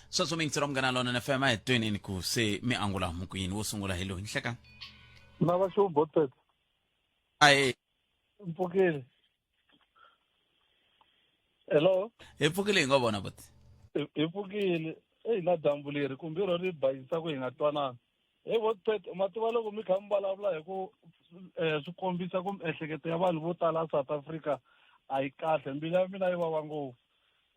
sweswo mi ngitsira mungana lona na FM hi twenini ku se mi angula mukwini wo sungula hi loyi nhleka na va xo botet aye mpfukile hello hi pfukile hi nga vona but hi pfukile na dyambu leri kumbe ri bayisa ku hi nga twanana botet mativa loko mi kha mi vulavula hi ku swi kombisa ku miehleketo ya vanhu vo tala South Africa a yi kahle mbilu ya mina yi vava ngopfu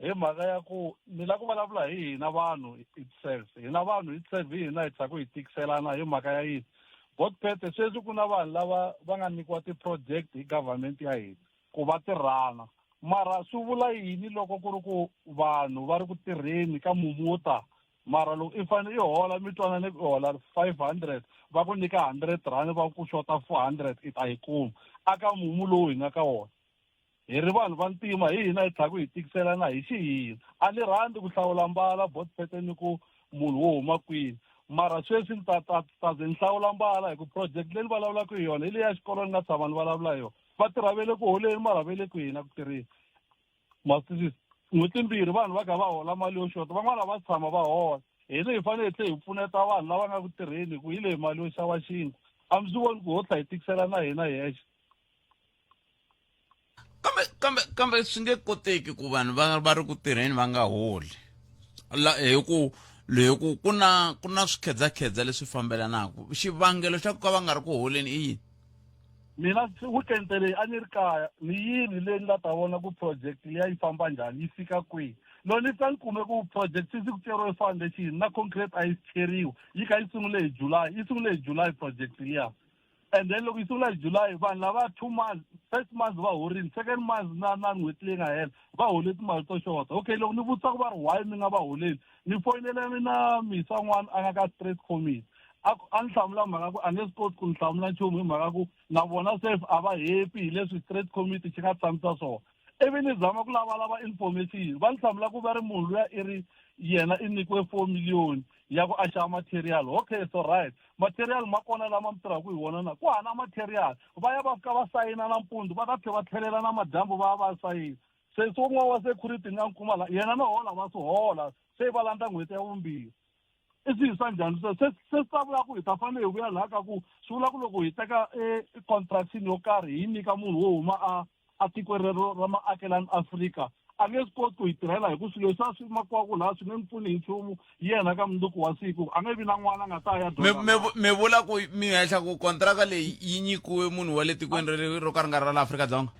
hi mhaka ya ku ni la ku vulavula hi hina vanhu itself hina vanhu itself hi hina hi tsaka hi tikiselana hi mhaka ya yini botet sweswi ku na vanhu lava va nga nyikiwa ti-project hi government ya hina ku va tirhana mara swi vula yini loko ku ri ku vanhu va ri ku tirheni ka mumuta mara loko i fanele i hola mi twanane ku hola 500 va ku nyika 100 va ku xota 400 i ta yi kuma aka mumu lowu hi nga ka wona hi ri vanhu va ntima hi hina hi tlhaka hi tikiselana hi xiyini a ni rhandzi ku hlawula mbala botet ni ku munhu wo huma kwini mara sweswi ni ta ze ni hlawula mbala hi ku project leyi ni vulavulaka hi yona hi leyi ya xikolo ni nga tshama ni vulavula hi yona va tirha ve le ku holeni mara ve le ku hina ku tirheni masitwisisa n'hweti mbirhi vanhu va kha va hola mali yo xota van'wana va tshama va hola hina hi fanele hi tlhe hi pfuneta vanhu lava nga ku tirheni hi ku hi lehi mali yo xava xinkwa a mi swi voni ku ho tlha hi tikiselana hina hi hexe kambe swi nge koteki ku vanhu va ri ku tirheni va nga holi hi ku ku na swikhedzakhedza leswi fambelanaka xivangelo xa ku ka va nga ri ku holeni i yini mina weekend leyi a ni ri kaya ni yini leyi ni nga ta vona ku project liya yi famba njhani yi fika kwihi loko ni ta ni kume ku project yi ku ceriwe foundation na concrete a yi cheriwa yi kha yi sungule hi July project liya and then loko yi sungula hi July vanhu lava 2 months first month va horile second month na n'hweti leyi nga hela va hole timali to xota okay loko ni vutisa ku va ri why mi nga va holeli ni foyineleni na misa n'wana a nga ka stress committee a ni hlamula mhaka ku a nge swi koti ku ni hlamula nchumu hi mhaka ku na vona sef a va happy hi leswi straight committee xi nga tshamisa swona ivi ni zama ku lavalava information va ni hlamula ku va ri munhu luya i ri yena i nyikiwe 4 million ya ku a xava material okay so right material ma kona lama mi tirhaka hi wona na ku hana material va ya va fika va sayina nampundzu va ta tlhe va tlhelela na madyambu va ya va sayina se swin'wana wa security ni nga n'wi kuma la yena no hola va swi hola se va landza n'hweti ya vumbirhi i swi yisa njhani se swi ta vula ku hi ta fanele hi vuya laha ka ku swi vula ku loko hi teka contraction yo karhi hi nyika munhu wo huma a tikweni rero ra maakelani Afrika a nge swi koti ku hi tirhela hi ku swilo leswi swi makiwaku laha swi nge ni pfuni hi nchumu yena ka mundzuku wa siku a nge vi na n'wana a nga ta ya mi vula ku mi hehla ku kontraka leyi yi nyikiwe munhu wa le tikweni ro ka ri nga ri ra la Afrika-Dzonga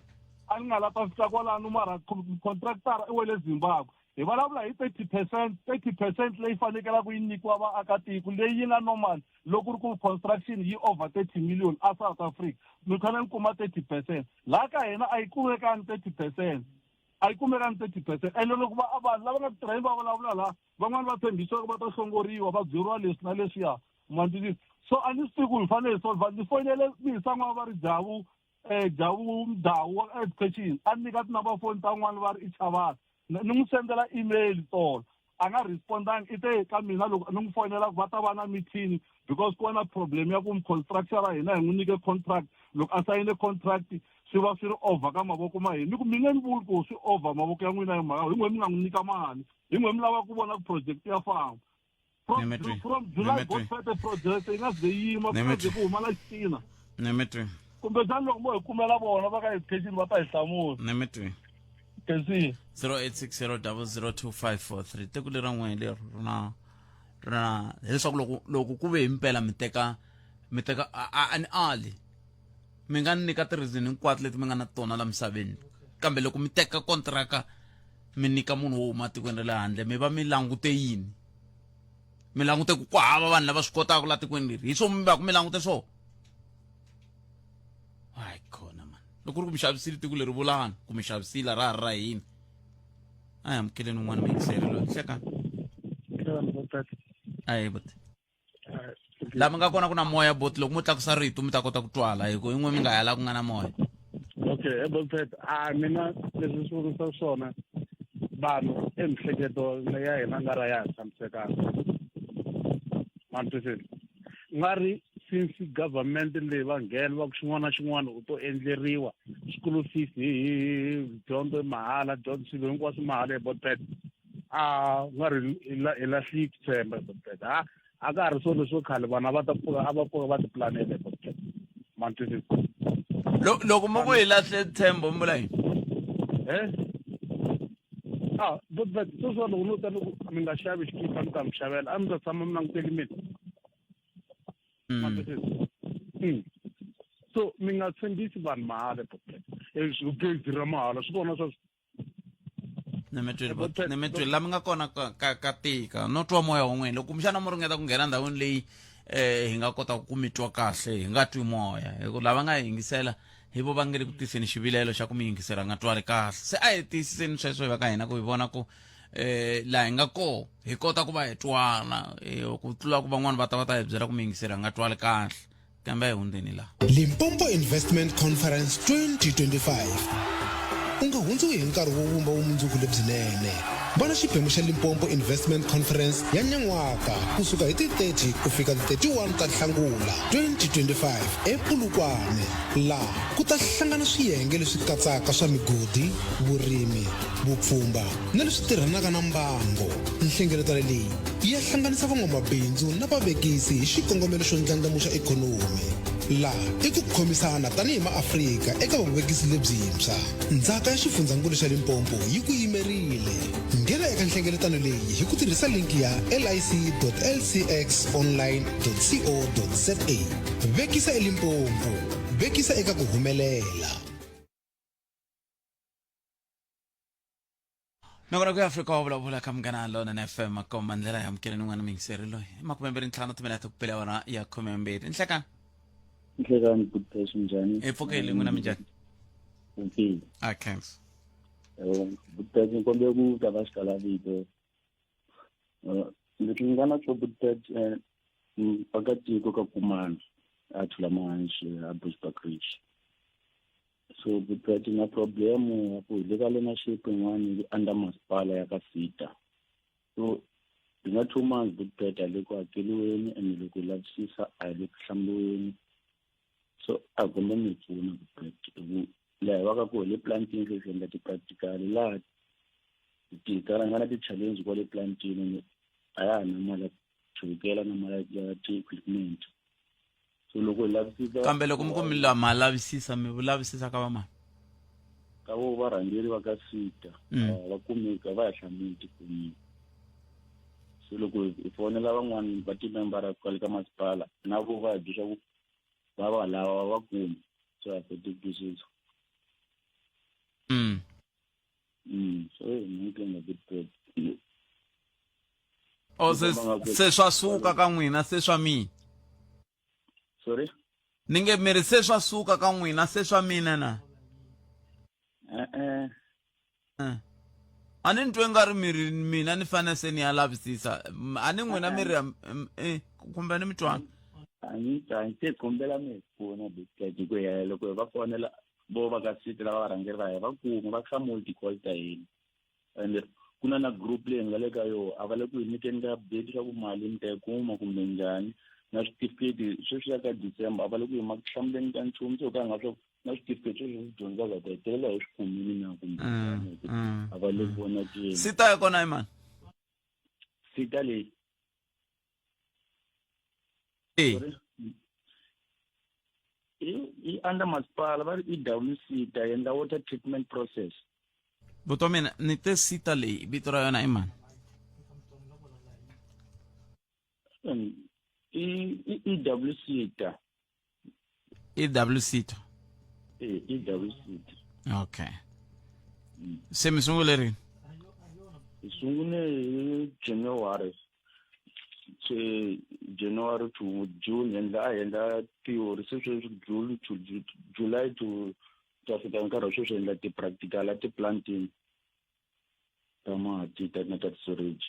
a ni nga la ta fika kwalano mara contractara i we le Zimbabwe hi vulavula hi 30% leyi fanekelaka yi nyikiwa vaakatiko leyi nga normal loko ri ku construction yi over 30 million a South Africa mi khane ni kuma 30% laha ka hina a yi kumekani 30% a yi kumekani 30% ende loko vanhu lava nga tirheni va vulavula laha van'wani va tshembisiwa ku va ta hlongoriwa va byeriwa leswi na leswiya mandzisi so a ni swi tivi ku hi fanele hi solva ni foyinele misan'wana va ri Jabu Mdawu wa education a ni nyika tinamba foni ta n'wana va ri i Chavani ni n'wi sendela email tolo a nga respondangi i te ka mina loko ni n'wi fonela ku va ta va na meeting because ku va na problem ya ku construction ra hina hi n'wi nyike contract loko a sayine contract swi va swi ri over ka mavoko ma hina ni ku mi nge ni vuli ku swi over mavoko ya n'wina hi mhaka hi n'we mi nga n'wi nyika mali hi n'we mi lava ku vona ku project ya famba from July gotfete project yi nga ze yima project ku huma na xitina kumbe xani loko mo hi kumela vona va ka education va ta hi hlamula kesi 0860002543 teku lera n'we leri rina leswaku loko ku ve himpela mi teka ani ali mi nga nyika ti-reason hinkwato leti mi nga na tona la misaveni kambe loko mi teka kontraka mi nyika munhu wo huma tikweni ra le handle mi va mi langute yini mi langute ku hava vanhu lava swi kotaka la tikweni leri hi swona mi va ku mi langute swona hayi khona man loko ri ku mi xavisile tiko leri vulani ku mi xavisile ra hina a hi amukeleni un'wana miyingiselo hlekani ayi but laha mi nga kona ku na moya bot loko mo tlakusa rito mi ta kota ku twala hi ku yin'we mi nga ya la ku nga na moya okay botet mina leswi swi vurisa swona vanhu emihleketo ya hina nga ra ya tshamisekanga mantwisini nga ri since government leyi va nghena va ku xin'wana na xin'wana u to endleriwa school fees hi dyondzo mahala dyondzo swilo hinkwaswo mahala hi botet nga ri hi lahli tshemba bukete a ka ha ri swilo swo khale vanhu a va pfuka va tiplanele bukete mantwisisa loko mo ku hi lahle tshembo mbula yini but sweswo loko no ta loko mi nga xavi xikipa mi ta mi xavela a mi ta tshama mi languteli mina so mi nga tshembisi vanhu mahala bukete gezi ra mahala swi vona sweswo ni mi twi lama nga kona ka tika no twa moya wun'we loko kumbexana mi ringeta ku nghena ndhawini leyi hi nga kota ku mi twa kahle hi nga twi moya hikuva lava nga hi yingisela hi vo va nge le ku tiseni xivilelo xa ku mi yingisela nga twali kahle se a hi tiyisiseni sweswo hi va ka hina ku hi vona ku laha hi nga koho hi kota ku va hi twana ku tlula ku van'wani va ta hi byela ku mi yingisela hi nga twali kahle kambe a hi hundzeni laha. Limpopo Investment Conference 2025 u nga hundziwi hi nkarhi wo vumba vumundzuku lebyinene. Vona xiphemu xa Limpopo Investment Conference ya nyan'waka kusuka hi ti 30 ku fika ti 31 ta Nhlangula 2025 ePolokwane, laha ku ta hlangana swiyenge leswi katsaka swa migodi, vurimi, vupfhumba na leswi tirhanaka na mbango. Nhlengeletano leyi ya hlanganisa van'wamabindzu na vavekisi hi xikongomelo xo ndlandlamuxa ikhonomi, laha i ku khomisana tanihi maAfrika eka vuvekisi lebyintshwa. Ndzhaka ya xifundzankulu xa Limpopo yi ku yimerile. Nghena eka nhlengeletano leyi hi ku tirhisa linki ya lic.lcxonline.co.za. Vekisa eLimpopo, vekisa eka ku humelela. Nakona ku Afrika wa vulavula ka Munghana Lona na FM akoma ndlela ya mukele n'wana mingiseri loyi 25 timinete ku pela wona ya 12 nhlekani Nhlekani Buddha njani epfukeli n'wina minjani okay Buddha nkombe ku ta va xikala vito ndzi ngana ku Buddha pakatiko ka kumana a thula manshi a Bushbuckridge so Buddha na problem ya ku le ka lena shape ngwani under masipala ya ka Sita so dinga 2 months Buddha le ku akeliweni and le ku lavisisa a le ku hlambiweni so a gomba mi pfuna Buddha la wa ka ku le planting session that practical la ti karangana ti challenge ko le planting aya na mala chukela na mala ya equipment so loko lavisisa kambe loko mi ku mi la malavisisa mi vulavisisa ka va mani ka vo varhangeri va ka Sita va kumeka va ya hlamiti kumi so loko i fonela van'wani va ti-member kwale ka masipala na vo va byisa ku va lava va kumi so a fetikiso so ni nga good o se swa suka ka n'wina se swa mina sorry ninge miri se swa suka ka n'wina se swa mina na a ni ntwe nga ri mina ni fanele se ni ya lavisisa a ni n'wina miri kumbe ni mi twanga a ni te kombela mi pfuna bukati ku ya loko va fonela vo va ka Sita lava varhangeri va ya va kuma va kha multi-call ta hina and kuna na group leyi nga le ka yo a va le ku hi nyikeni ka update swa ku mali mi ta yi kuma kumbe njhani na switifiketi sweswi ya ka December a va le ku hi maka hlamuleni ka nchumu so ka nga swa na switifiketi sweswi swi dyondzaka ta hetelela hi swi kumile na kumbe a va le ku vona ke Sita ya kona hi mani Sita leyi i under masipala va ri EWC ta endla water treatment process buto mina ni te Sita leyi vito ra yona hi mani EWC ta EWC ta EWC okay se mi sungule rini sungune hi January to June endla theory sweswi July to fika nkarhi wa sweswi endla ti-practical ti-planting tamati na ta storage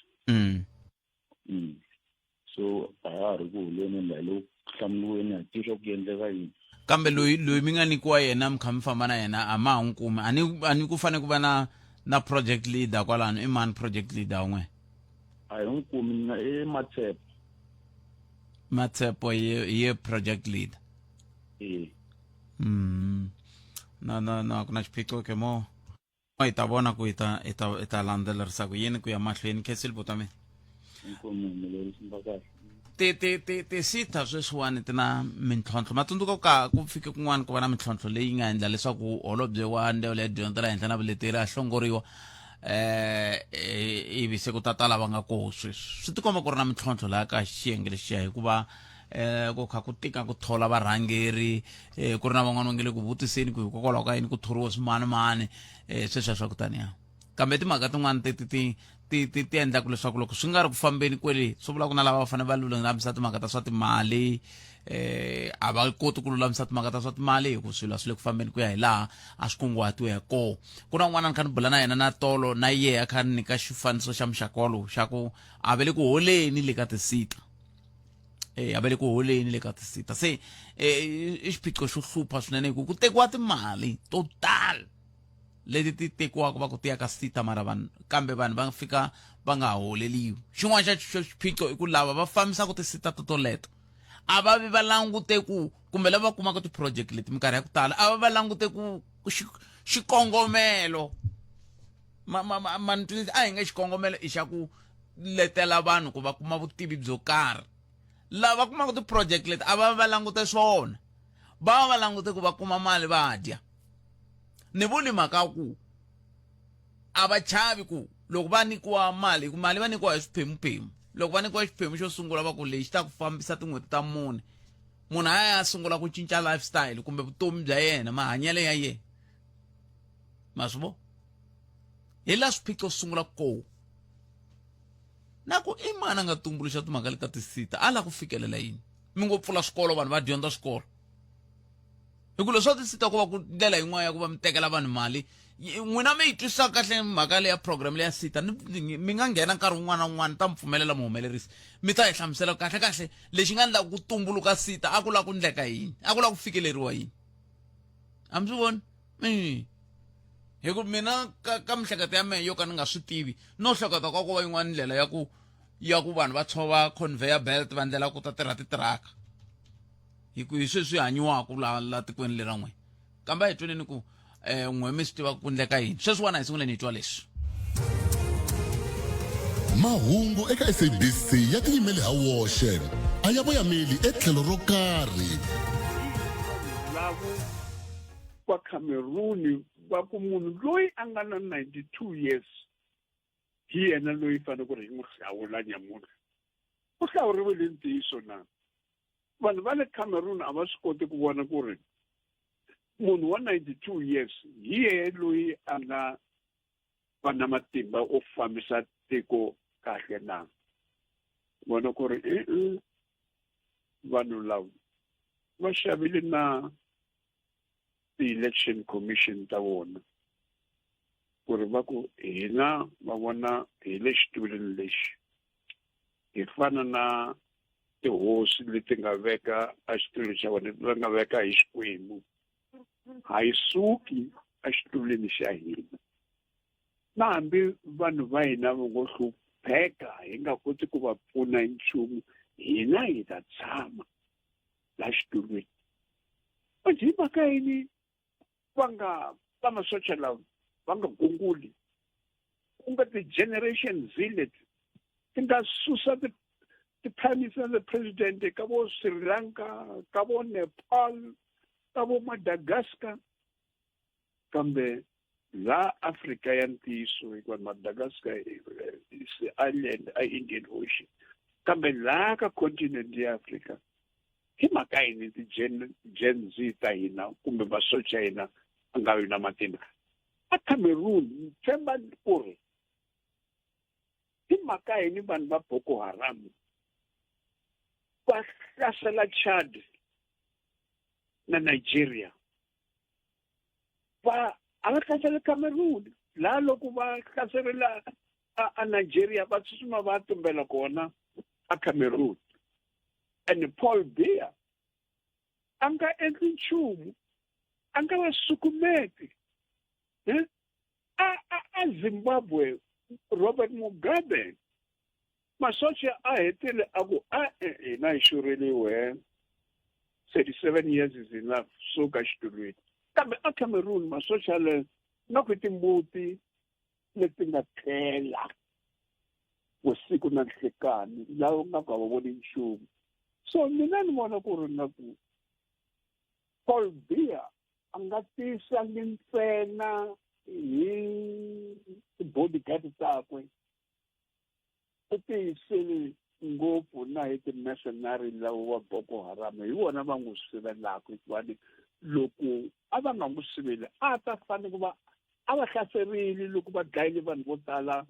so a ha ri ku huleni la lo hlamuriweni a tiswa ku endleka yini kambe loyi mi nga nikiwa yena mi kha mi famba na yena a ma ha n'wi kumi a ni ku fanele ku va na project leader kwalano i mani project leader wun'we a hi n'wi kumi na Matsepo hi project leader no ku na xiphiqo ke mo hi ta vona ku hi ta landzelerisa ku yini ku ya mahlweni Castle Botame inkomo humelerisa kahle ti sita sweswiwani ti na mintlhontlho matsundzuka ku fike kun'wana ku va na mintlhontlho leyi nga endla leswaku holobye wa ndewle ya dyondzo la henhla na vuleteri a hlongoriwa ivi se ku tata lava nga koho sweswi swi tikomba ku ri na mintlhontlho laha ka xiyenge lexiya hikuva ku kha ku tika ku thola varhangeri ku ri na van'wana va nge le ku vutiseni ku hikokwalaho ka yini ku thoriwa swimanimani sweswiya swa ku taniya kambe timhaka tin'wana ti endlaku leswaku loko swi nga ri ku fambeni kwele swi vula ku na lava va fanele va lulamisa timhaka ta swa timali a va koti ku lulamisa timhaka ta swa timali hi ku swilo swi le ku fambeni ku ya hi laha a swi kunguhatiwe hi koho ku na n'wana ni kha ni bula na yena na tolo na yehe a kha ni nyika xifaniso xa muxaka walowu xa ku a ve le ku holeni le ka tisita a ve le ku holeni le ka tisita se i xiphiqo xo hlupha swinene hi ku tekiwa timali to tala leti ti tekiwaka va ku ti ya ka sita mara vanhu kambe vanhu va fika va nga holeliwi xin'wana xa xiphiqo i ku lava va fambisaka tisita toleto a va vi va langute ku kumbe lava va kumaka ti-project leti minkarhi ya ku tala a va va langute ku xikongomelo a hi nge xikongomelo i xa ku letela vanhu ku va kuma vutivi byo karhi lava kumaka ti-project leti a va va langute swona va va langute ku va kuma mali va dya ni vuli mhaka ku a va chavi ku loko va nyikiwa mali ku mali va nyikiwa hi swiphemuphemu loko va nyikiwa xiphemu xo sungula va ku lexi ta ku fambisa tin'hweti ta mune munhu a ya sungula ku cinca lifestyle kumbe vutomi bya yena mahanyelo ya yena ma swi vo hi la swiphiqo swi sungula koho na ku i mani a nga tumbuluxa timhaka leta tisita a la ku fikelela yini mi ngo pfula swikolo vanhu va dyondza swikolo hi ku leswi tisita ku va ku ndlela yin'wana ya ku va mi tekela vanhu mali n'wina mi yi twisisa kahle mhaka leya program leya sita mi nga nghena nkarhi wun'wana na wun'wana ta mi pfumelela muhumelerisi mi ta hi hlamusela kahle kahle lexi nga endlaka ku tumbuluka sita a ku lava ku ndleka yini a ku lava ku fikeleriwa yini a mi swi voni hi ku mina ka mihleketo ya mehe yo ka ni nga swi tivi no hleketa ka ku va yin'wana ndlela ya ku vanhu va tshova conveyor belt va ndlela ku ta tirha titiraka hi ku hi sweswi hanyiwaka la tikweni lera n'we kambe hi tweneni ku n'we mi swi tiva ku ndleka yini sweswiwana hi sunguleni hi twa leswi mahungu eka SABC ya tiyimeli ha woxe a ya voyameli etlhelo ro karhi lavo wa Cameroon va ku munhu loyi a nga na 92 years hi yena loyi fanele ku ri hi n'wi hlawula nyamuntlha u hlawuriwile ntiyiso na vanhu va le Cameroon a va swi koti ku vona ku ri munhu wa 92 years hi yena loyi a nga va na matimba o fambisa tiko kahle na vona ku ri vanhu lava va xavile na ti-election commission ta vona ku ri va ku hina va vona hi le xitulweni lexi hi fana na tihosi leti nga veka a xitulweni xa vona va nga veka hi xikwembu a hi suki a xitulweni xa hina na hambi vanhu va hina va ngo hlupheka hi nga koti ku va pfuna hi nchumu hina hi ta tshama la xitulweni hi mhaka yini va masocha lava va nga gunguli ku nga ti-generation leti ti nga susa ti-prime minister na president ka vo Sri Lanka ka vo Nepal ka vo Madagascar kambe la Afrika ya ntiyiso hikuva Madagascar is island a Indian Ocean kambe la ka continent ya Afrika hi mhaka yini ti-Gen Z ta hina kumbe masocha ya hina a nga vi na matimba a Cameroon tshemba ku ri hi mhaka yini vanhu va Boko Haram va hlasela Chad na Nigeria a va hlasela Cameroon la loko va hlaselela a Nigeria va tsutsuma va tumbela kona a Cameroon and Paul Biya a nga endli nchumu a nga va sukumeti a Zimbabwe Robert Mugabe masocha a hetile a ku hina hi xureliwe 37 years is enough so ka xitulweni kambe a Cameroon masocha le na ku timbuti leti nga tlhela vusiku na nhlekani laha nga ka va voni nchumu. So mina ni vona ku ri na ku Paul Biya a nga tiyisangi ntsena hi ti-bodyguard takwe, u tiyisile ngopfu na hi ti-mercenary lava va Boko Haram. Hi vona va n'wi sivelaka hikuva loko a va nga n'wi siveli a ta fanele ku va a va hlaserile loko va dlayile vanhu vo tala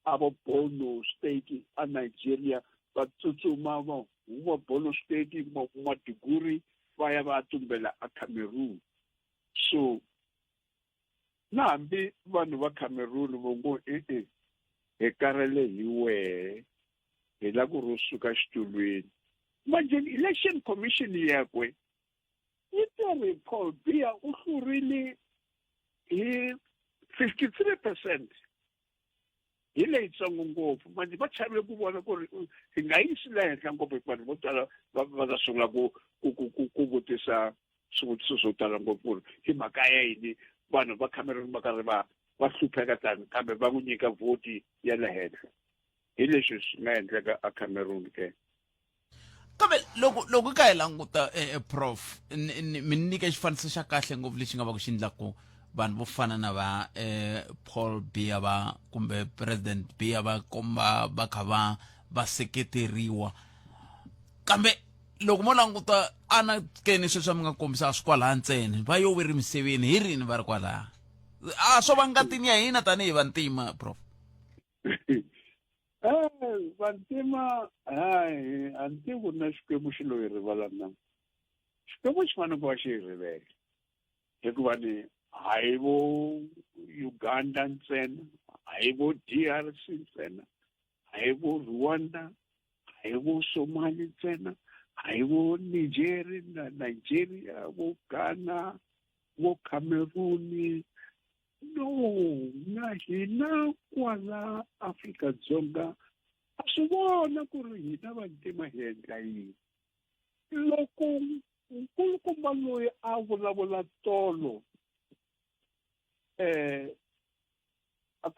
a vo Borno State a Nigeria, va tsutsuma va huva Borno State Madiguri va ya va tumbela a Cameroon. So na hambi vanhu va Cameroon vo ngo hi karele hi wehe hi la ku ro suka xitulweni. Manje election commission yakwe yi tirhi Paul Biya u hlurile hi 53%. Hi leyitsongo ngopfu. Manje va chavile ku vona ku ri hi nga yisi la henhla ngopfu hi vanhu vo tala va ta sungula ku vutisa swivutiso swo tala ngopfu ku ri hi mhaka ya yini vanhu va Cameroon va karhi va hlupheka tani kambe va n'wi nyika vhoti ya le henhla. Hi leswi swi nga endleka a Cameroon ke. Kambe loko ka hi languta prof mi nyike xifaniso xa kahle ngopfu lexi nga va ku xi endlaku vanhu vo fana na va Paul Biya va kumbe President Biya va komba va kha va seketeriwa. Kambe loko mo languta ana keni sweswi mi nga kombisa swi kwalaha ntsena va yo veri miseveni hi rini va ri kwalaha a swo va ngatini ya hina tanihi vantima prof. Vantima hayi a ni tivi na xikwembu xi lo hi rivala na xikwembu xi fanele ku va xi hi rivele hikuva ni hayi vo Uganda ntsena, hayi vo DRC ntsena, hayi vo Rwanda, hayi vo Somali ntsena, hayi vo Nigeria, vo Ghana, vo Cameroon. No, na hina kwala Afrika-Dzonga a swi vona ku ri hina vantima hi endla yini. Loko nkulukumba loyi a vulavula tolo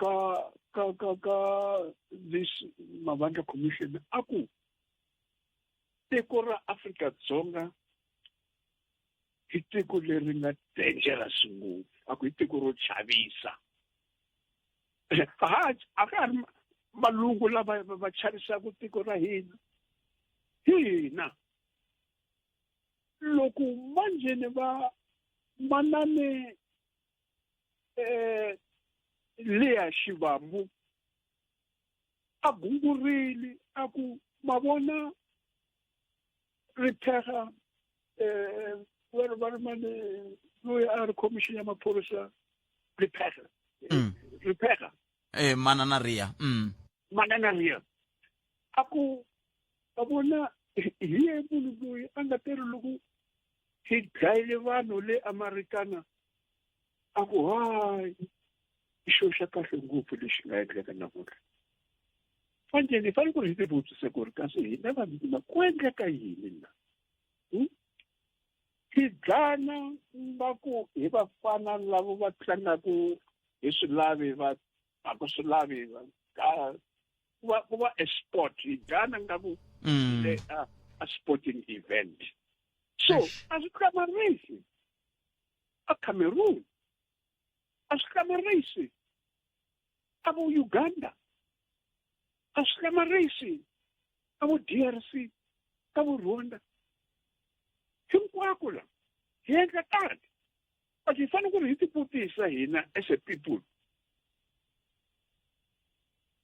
ka this Mavandla Commission a ku tiko ra Afrika-Dzonga hi tiko leri nga dangerous ngopfu, a ku hi tiko ro chavisa. A ka ri malungu lava va chavisaka tiko ra hina. Hina loko manjeni va manane Leah Shivambu a gungurile a ku mavona Ripera varmane loyi a ri commission ya maphorisa Ripera Manana Ria a ku mavona hi ye munhu loyi a nga teri loko hi dlayile vanhu le Amerikana a ku hayi xo xa kahle ngopfu lexi nga endleka namuntlha. Fanele hi fanele ku ri hi tivutise ku ri kasi hina vantima ku endleka yini na hi dlana va ku hi vafana lavo va tlangaku hi swilavi va aku swilavi ku va a sport hi dlana nga ku a sporting event. So a swi hlamarisi a Cameroon, a swi hlamarisi a vo Uganda, a swi hlamarisi a vo DRC, ka vo Rwanda. Hinkwako la hi endla tani a hi fanele ku ri hi tivutisa hina as a people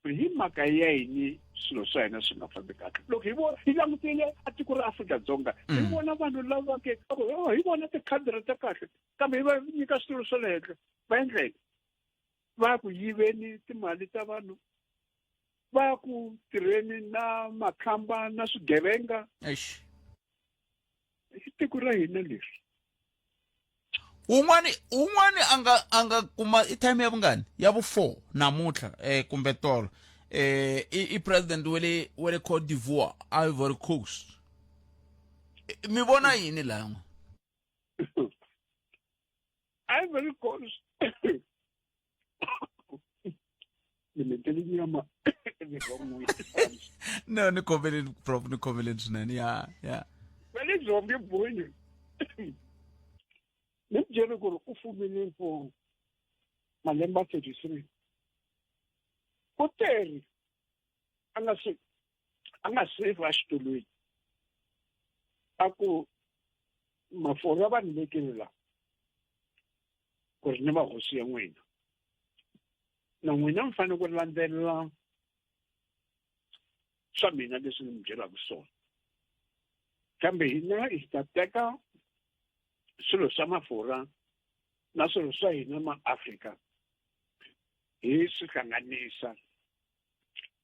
hi mhaka ya yini swilo swa hina swi nga fambi kahle. Loko hi langutile a tiko ra Afrika-Dzonga hi vona vanhu lava ke hi vona tikhamera ta kahle kambe hi va nyika swilo swa le henhla va endleka va ku yiveni timali ta vanhu, va ku tirheni na makhamba na swigevenga. Hi tiko ra hina leri un'wani anga kuma i time ya vungani ya vu 4 namuntlha kumbe tolo i president wele Cote d'Ivoire, Ivory Coast. Mi vona yini laha? Ivory Coast ni metele nyama ni wrong with No, ni kombeleni prof, ni kombeleni swinene. Yeah. vale zombi bonye ni byele ku ri u fumile for malembe 33 kuteri a nga save a xitulweni a ku mafurha ya vanhu vekele la ku ri ni mahosi ya n'wina na n'wina mi fanele ku landzelela swa mina leswi ni mi byelaka swona kambe hina hi ta teka swilo swa mafurha na swilo swa hina maAfrika hi swi hlanganisa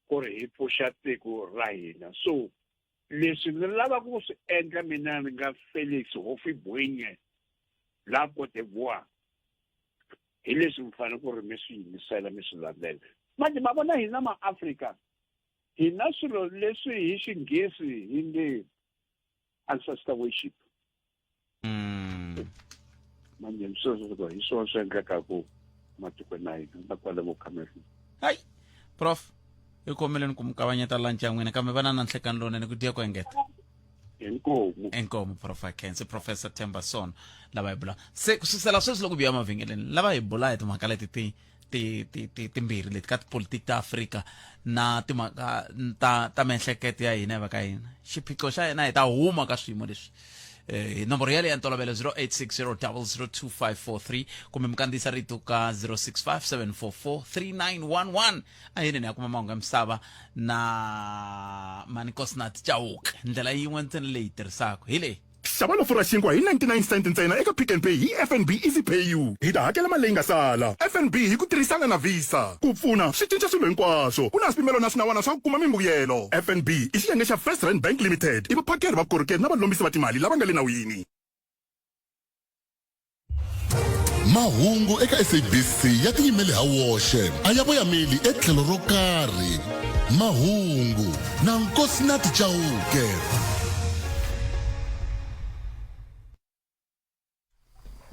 ku ri hi pfuxa tiko ra hina. So leswi ni lava ku swi endla mina ni nga Felix Hofibwenye la Cote d'Ivoire hi leswi mi fanele ku ri mi swi yimisela mi swi landzelela. Manje ma vona hina maAfrika hi na swilo leswi hi Xinghezi hi nge ancestor worship. Manje hi swona swi endleka ku matikweni ya hina na kwale vo Cameroon. Hai prof, i kombeleni ku mi kavanyeta lunch ya n'wina kambe vana na nhlekani lowunene ku tiya ku engeta. Enkomo prof Akensi, Professor Themba Sono lava hi bula se ku susela sweswi loko biya mavhengeleni lava hi bula hi timhaka leti timbirhi leti ka tipolitiki ta Afrika na timhaka ta miehleketo ya hina va ka hina. Xiphiqo xa hina hi ta huma ka swiyimo leswi. Nomboro ya le ya ntolovelo 0860002543 kumbe mi kandziyisa rito ka 0657443911 a hini ni ya kuma mahungu ya misava na Manikosinathi Chauke ndlela yin'we ntsena leyi tirhisaka hi leyi. Xava lofura xinkwa hi 99 cent ntsena eka Pick n Pay hi FNB Easy Pay You. Hi ta hakela mali leyi nga sala. FNB hi ku tirhisana na Visa ku pfuna swi cinca swilo hinkwaswo. Ku na swipimelo na swinawana swa ku kuma mimbuyelo. FNB i xiyenge xa First Rand Bank Limited i vaphakeri va vukorhokeri na valombisi va timali lava nga le nawini. Mahungu eka SABC ya tiyimele ha woxe a ya voyameli etlhelo ro karhi. Mahungu na Nkosinathi Chauke.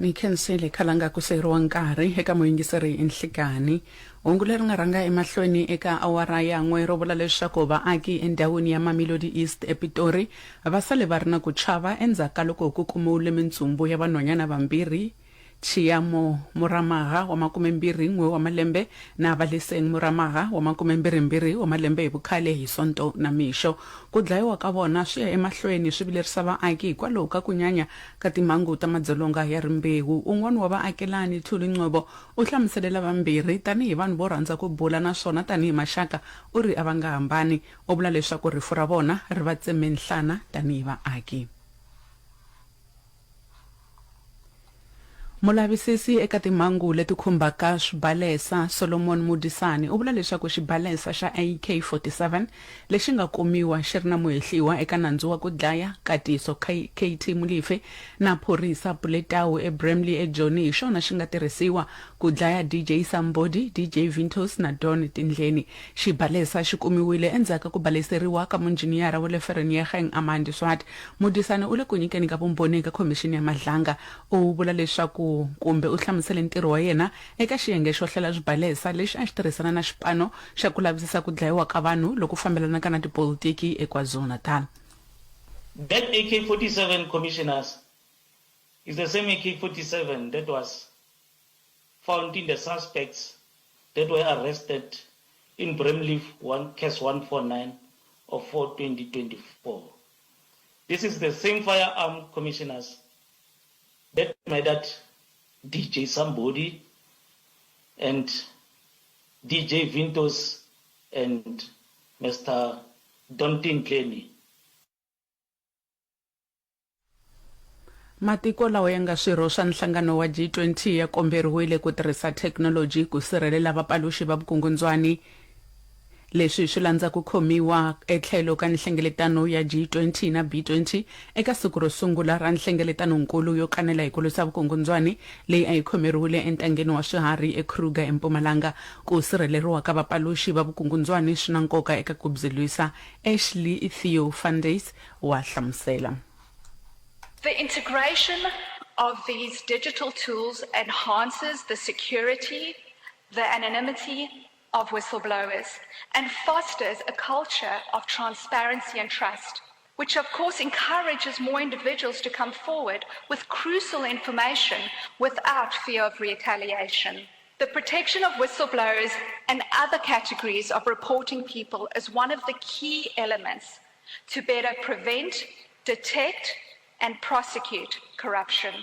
Mi khensile khalanga ku seriwa nkarhi eka muyingiseri enhlikani. Hungu leri nga rhanga emahlweni eka awara ya n'we ro vula leswaku vaaki endhawini ya Mamelodi East ePitori va sale va ri na ku chava endzhaku loko ku kumiwile mintsumbu ya vanhwanyana vambirhi. Chiyamo Muramaga wa 21 wa malembe na Valeseng Muramaga wa 22 wa malembe hi vukhale hi Sonto na Mixo. Ku dlayiwa ka vona swi ya emahlweni swi vilerisa vaaki hikwalaho ka ku nyanya ka timhangu ta madzolonga ya rimbewu. Un'wana wa vaakelani Thuli Ngcobo u hlamuselela vambirhi tanihi vanhu vo rhandza ku bula naswona tanihi maxaka u ri a va nga hambani. U vula leswaku rifu ra vona ri va tseme nhlana tanihi vaaki. Mulavisisi eka timhangu leti khumbaka swibalesa Solomon Mudisani u vula leswaku xibalesa xa AK47 lexi nga kumiwa xi ri na muhehliwa eka nandzu wa ku dlaya Katiso KT Mulife na phorisa Buletawu eBramley eJoni hi xona xi nga tirhisiwa ku dlaya DJ Sambodi, DJ Vintos na Don Tindleni. Xibalesa xi kumiwile endzhaku ku baleseriwa ka munjiniyara wa le Vereeniging Amandi Swart. Mudisani u le ku nyikeni ka vumbhoni eka khomixini ya Madlanga. U vula leswaku kumbe u hlamusele ntirho wa yena eka xiyenge xo hlela swibalesa lexi a xi tirhisana na xipano xa ku lavisisa ku dlayiwa ka vanhu loko fambelanaka na tipolitiki eKwaZulu-Natal. That AK47, commissioners, is the same AK47 that was found in the suspects that were arrested in Bramley case 149 of 4/2024. This is the same firearm, commissioners, that murdered DJ Sambodi and DJ Vintos and Mr. Dontin Clenny. Matiko lawa ya nga swirho swa nhlangano wa G20 ya komberiwile ku tirhisa technology ku sirhelela vapaluxi va vukungundzwani. Leswi swi landza ku khomiwa etlhelo ka nhlengeletano ya G20 na B20 eka siku ro sungula ra nhlengeletano nkulu yo kanela hi ku lwisa vukungundzwani leyi a yi khomeriwile entangeni wa swiharhi eKruger eMpumalanga. Ku sirheleriwa ka vapaluxi va vukungundzwani swi na nkoka eka ku bzilwisa. Ashley Theo Fundays wa hlamusela. The integration of these digital tools enhances the security, the anonymity, of whistleblowers and fosters a culture of transparency and trust, which of course encourages more individuals to come forward with crucial information without fear of retaliation. The protection of whistleblowers and other categories of reporting people is one of the key elements to better prevent, detect, and prosecute corruption.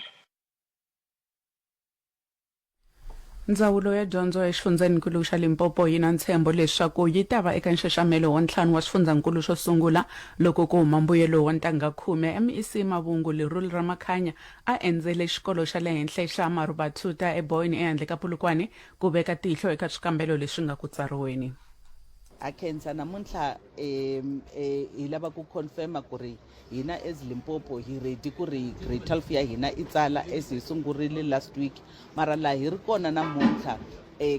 Ndzawulo ya dyondzo exifundzeninkulu xa Limpopo yi na ntshembo leswaku yi ta va eka nxaxamelo wa ntlhanu wa xifundzeninkulu xo sungula loko ku huma mbuyelo wa ntangha khume. MEC Mavungu Leruli Ramakhanya a endzele xikolo xa le henhla xa Marubatuta eBoyne ehandle ka Polokwane ku veka tihlo eka swikambelo leswi nga ku tsariweni. Akhensa namuntlha hi lava ku confirma ku ri hina as Limpopo hi ready ku ri grade 12 ya hina i tsala as hi sungurile last week, mara la hi ri kona namuntlha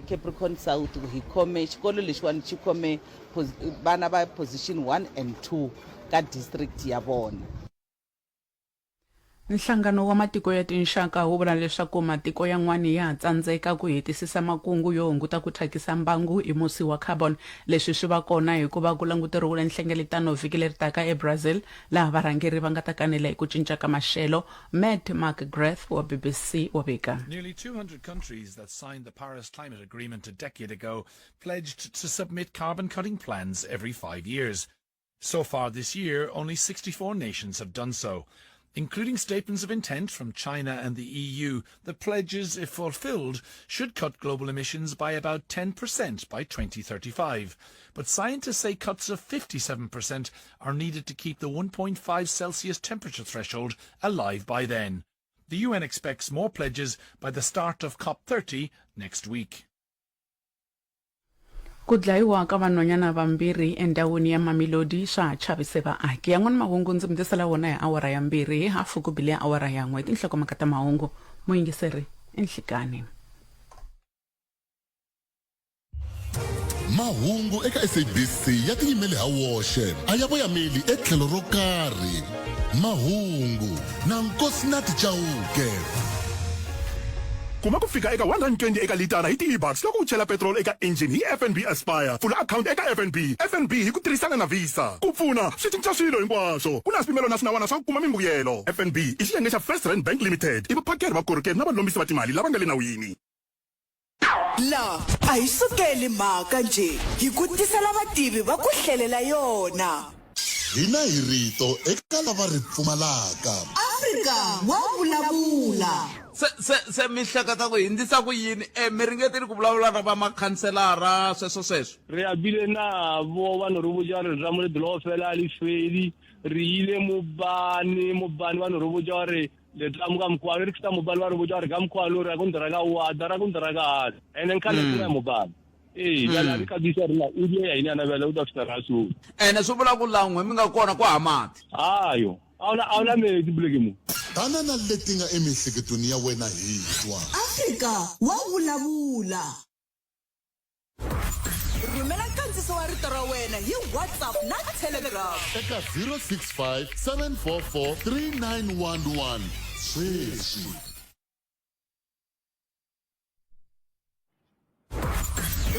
Capricorn South hi khome xikolo lexiwani xi khome vana va position 1 and 2 ka district ya vona. Nhlangano wa matiko ya tinxaka wu vula leswaku matiko yan'wana ya tsandzeka ku hetisisa makungu yo hunguta ku thyakisa mbangu hi musi wa carbon. Leswi swi va kona hikuva ku languteriwile nhlengeletano vhiki leri taka eBrazil laha varhangeri va nga ta kanela hi ku cinca ka maxelo. Matt McGrath wa BBC wa vika. Nearly 200 countries that signed the Paris Climate Agreement a decade ago pledged to submit carbon-cutting plans every 5 years. So far this year, only 64 nations have done so. Including statements of intent from China and the EU, the pledges, if fulfilled, should cut global emissions by about 10% by 2035. But scientists say cuts of 57% are needed to keep the 1.5 Celsius temperature threshold alive by then. The UN expects more pledges by the start of COP30 next week. Ku dlayiwa ka vanhwanyana vambirhi endhawini ya Mamelodi swa chavise vaaki. Yan'wana mahungu ndzi mi tisela wona hi awara ya 2 hi hafu ku bile awara ya 1. Tinhlokomhaka ta mahungu muyingiseri enhlikani. Mahungu eka SABC ya tiyimele ha woxe a ya voyameli etlhelo ro karhi. Mahungu na Nkosinathi Chauke. Kuma ku fika eka 120 eka litara hi ti-e-bucks loko u chela petrol eka engine hi FNB Aspire. Pfula account eka FNB hi ku tirhisana na Visa ku pfuna swi cinca swilo hinkwaswo. Ku na swipimelo na swinawana swa ku kuma mimbuyelo. FNB i xiyenge xa First Rand Bank Limited, i vaphakeri va vukorhokeri na valombisi va timali lava nga le nawini. La a hi sukeli mhaka nje hi ku tisela vativi va ku hlelela yona. Hina hi rito eka lava ri pfumalaka. Afrika wa vulavula. Se mihleketa ku hindzisa ku yini mi ringetile ku vulavula na va makhanselara sweswo re a bile na vo vanhu ro vuja re ra mo le dilo fela ali fedi re ile mobani vanhu ro vuja re le tla mo ka mkwalo re tsa mobani va ro vuja re ka mkwalo re a kundra ka wa dara kundra ka ene nkale ke mobani ya la ka bisa re la ile ya ina na vela u ta fitara so ene swi vula ku langwe mi nga kona ku hamati ayo awuna me dibleke mo Tana na leti nga emihleketweni ya wena hi twa. Afrika wa vulavula. Rhumela nkandziso wa rito ra wena hi WhatsApp na Telegram eka 065 744 3911. Sweswi.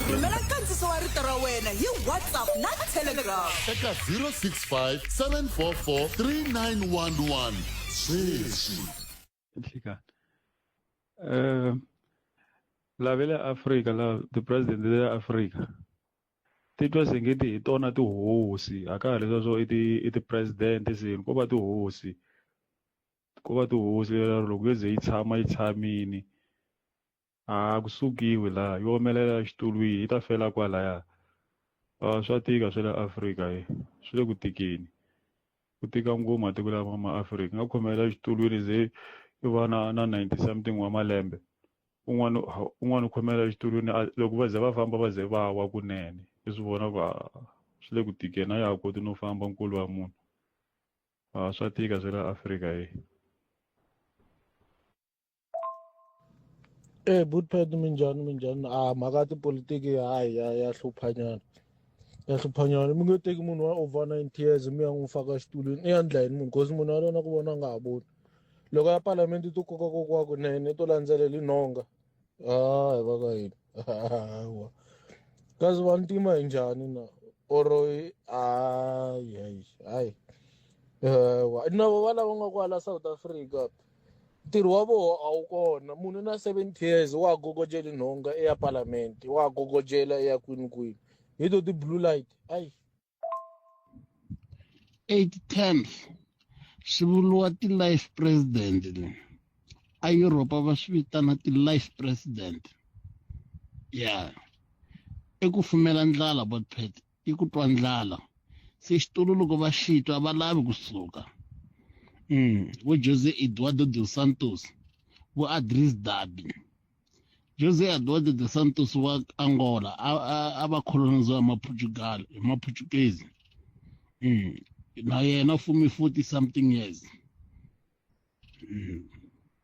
Rhumela nkandziso wa rito ra wena hi WhatsApp na Telegram eka 065 744 3911. Sweswi. La vele Afrika la the president ya Afrika titwa singiti hi tona tihosi aka leswa swo i ti president sini ko va tihosi loko yo ze yi tshama yi tshamini a kusukiwi la yo omelela xitulwini yi ta fela kwalaya. Swa tika swa le Afrika swi le ku tikeni ku tika ngoma matiko lama ma Afrika nga khomela xitulwini ze i va na 90 something wa malembe un'wana u khomela xitulwini loko va ze va famba va ze va wa kunene leswi vona va swi le ku tikeni a ya koti no famba nkulu wa munhu. Swa tika swa le Afrika Budpet minjhani mhaka tipolitiki hayi ya hluphanyana mi nge teki munhu wa over 90 years mi ya n'wi faka xitulwini i ya ndla yini munhu because munhu yalona ku vona nga ha voni loko ya palamende ti koka kunene to landzelela nhonga hi va ka hina kazi vantima hi njhani na oro hayi navo va lava nga kwala South Africa ntirho wa voho a wu kona munhu na 70 years wa gogojela nhonga eya parliament wa gogojela eya kwini hi to ti-blue light ayi 810 swi vuriwa ti-life president a Europa va swi vitana ti-life president ya i ku fumela ndlala botpet i ku twa ndlala se xitulu loko va xitwa a va lavi kusuka vo Jose Eduardo dos Santos vo Adris Dabi Jose Eduardo dos Santos wa Angola a va coloniziwa hi Maportuguese na yena fume 40 something years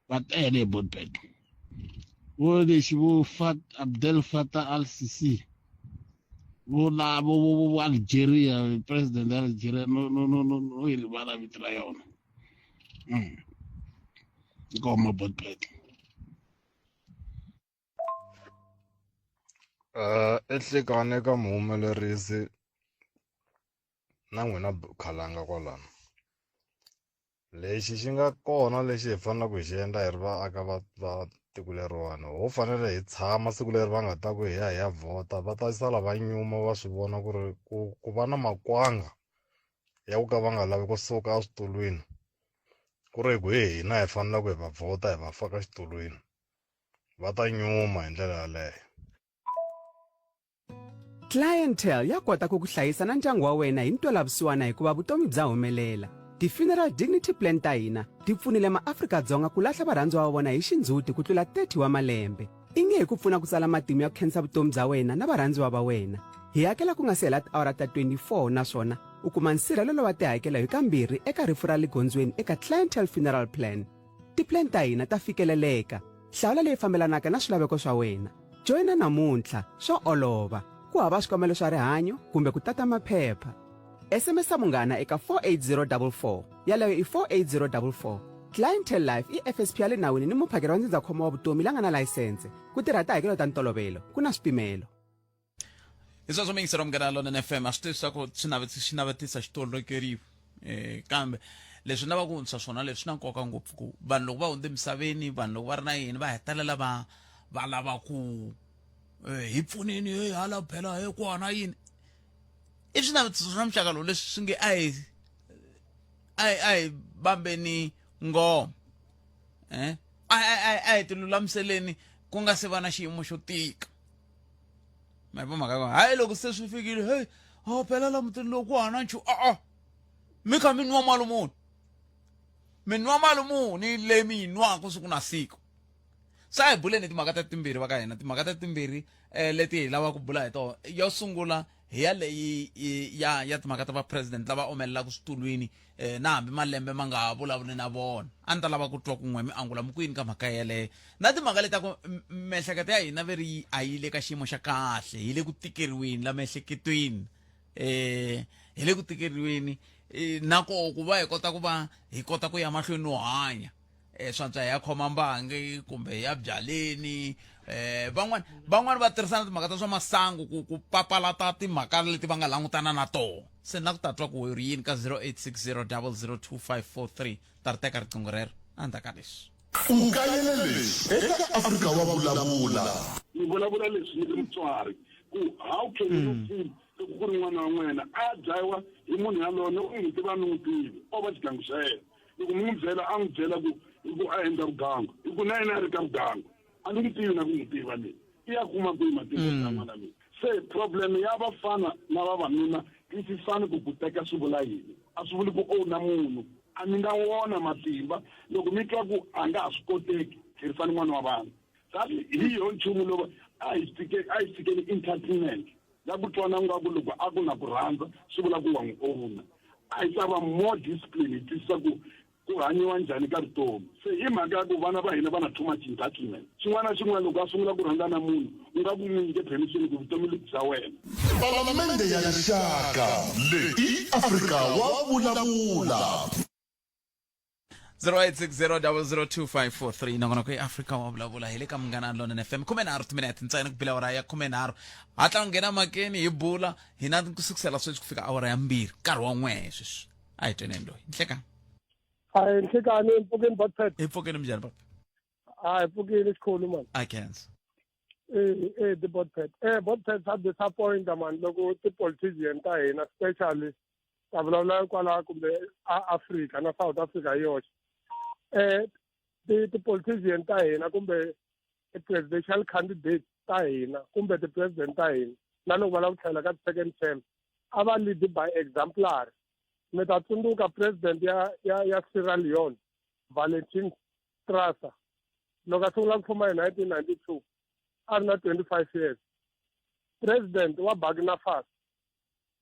but ele botpet vo lexi vo Abdel Fattah al-Sisi vo Algeria president wa Algeria no hi rivala vito ra yona ngoma botpet ehlekane ka muhumelerisi na n'wina khalanga kwalano lexi xi nga kona lexi hi faneleke hi xi endla hi ri vaaka va tiko leriwani ho fanele hi tshama siku leri va nga ta ku hi ya vhota va ta sala va nyuma va swi vona ku ri ku va na makwanga ya ku ka va nga lavi kusuka eswitulwini ku ri ku hina hi faneleke hi va vhota hi va faka xitulwini va ta nyuma hi ndlela yaleyo. Clientele ya kota ku hlayisa na ndyangu wa wena hi ntwelavusiwana hikuva vutomi bya humelela. Ti-Funeral Dignity Plan ta hina ti pfunile maAfrika-Dzonga ku lahla varhandziwa va vona hi xindzhuti ku tlula 30 wa malembe. I nge hi ku pfuna ku tsala matimu ya ku khensa vutomi bya wena na varhandziwa va wena. Hi hakela ku nga si hela tiawara ta 24 naswona u kuma nsirhelelo wa tihakelo hi kambirhi eka rifu ra le gondzweni eka Clientele Funeral Plan. Ti-plan ta hina ta fikeleleka. Hlawula leyi fambelanaka na swilaveko swa wena. Joina namuntlha swo olova. Ku hava swikomelo swa rihanyo kumbe ku tata maphepha. SMS munghana eka 48044 yaleyo i 48044. Clientele Life i FSP ya le nawini ni muphakeri wa ndzindzakhombo wa vutomi la nga na layisense ku tirha tihakelo ta ntolovelo ku na swipimelo. Iswo mingisero mgana lona FM a swi tisa ku xinavetisa xitolokeriwa kambe leswi na va ku ntsa swona leswi na nkoka ngopfu ku vanhu loko va hundze misaveni vanhu loko va ri na yini va hetelela va lava ku hi pfuneni hala phela kwana yini i swinavetiso swa muxaka lowu leswi swi nge a hi bambeni ngoma a hi tilulamiseleni ku nga se va na xiyimo xo tika ma hi vomhaka yo hayi loko se swi fikile phela la mutini lowu ku hana nchu mi kha mi nwa mali muni mi nwa mali muni leyi mi yi nwaka siku na siku sa hi buleni timhaka ta timbirhi va ka hina timhaka ta timbirhi leti hi lava ku bula hi tona yo sungula hi ya leyi ya timhaka ta va president lava omelelaka switulwini na hambi malembe ma nga vulavuli na vona a ni ta lava ku twa kun'we mi angula mikwini ka mhaka yeleyo na timhaka leti ta ku miehleketo ya hina veri a yi le ka xiyimo xa kahle hi le ku tikeriweni la miehleketweni hi le ku tikeriweni nako ku va hi kota ku ya mahlweni no hanya swantswa ya khoma mbangi kumbe ya byaleni van'wani va tirhisana timhaka ta swa masangu ku papalata timhaka leti va nga langutana na tona se na ku ta twa ku ri yini ka 0860002543 ta ri teka riqingho rero a ndzhaku ka leswi u kayele leswi eka Afrika wa vulavula ni vulavula leswi ni ri mutswari ku how can you feel loko ku ri n'wana wa n'wena a dlayiwa hi munhu yaloye u n'wi tiva ni n'wi tivi o va xigangu xa yena loko mi n'wi byela a n'wi byela ku a endla vugangu hi ku na yena a ri ka vugangu a ni n'wi tivi na ku n'wi tiva leyi i ya kuma kwihi matiko ya n'wana leyi se problem ya vafana na vavanuna yi si fani ku teka swi vula yini a swi vuli ku na munhu a mi nga wona matimba loko mi twa ku a nga ha swi koteki tirhisani n'wana wa vanhu kasi hi yo nchumu lowu a hi fikeni entertainment ya ku twana nga ku loko a ku na ku rhandza swi vula ku wa n'wi owuna a hi ta va more discipline hi twisisa ku hanyiwa njhani ka vutomi se hi mhaka ya ku vana va hina va na too much entitlement xin'wana na xin'wana loko a sungula ku rhandza na munhu u nga ku n'wi nyike permission ku vutomi bya wena palamende ya rixaka leyi Afrika wa vulavula 0860002543 nongona ku Africa wa vulavula hi le ka Munghana Lonene FM 13 minutes ntsena ku bila awara ya 13 hatla nghena makeni hi bula hina kusukisela sweswi ku fika awara ya 2 nkarhi wa n'we sweswi a hi tweneni loyi nhleka hayi nhlekani empfukeni botpet empfukeni mjani baba hayi empfukeni isikhulu man I can't the botpet are disappoint man loko ti politician ta hina especially ta vulavula kwala kumbe Africa na South Africa yoxe the politician ta hina kumbe presidential candidate ta hina kumbe the president ta hina na loko va lava ku tlhela ka second term a va lead by exemplar mi ta tsundzuka president ya Sierra Leone Valentin Strasser loko a sungula ku fuma hi 1992 a ri na 25 years president wa Burkina Faso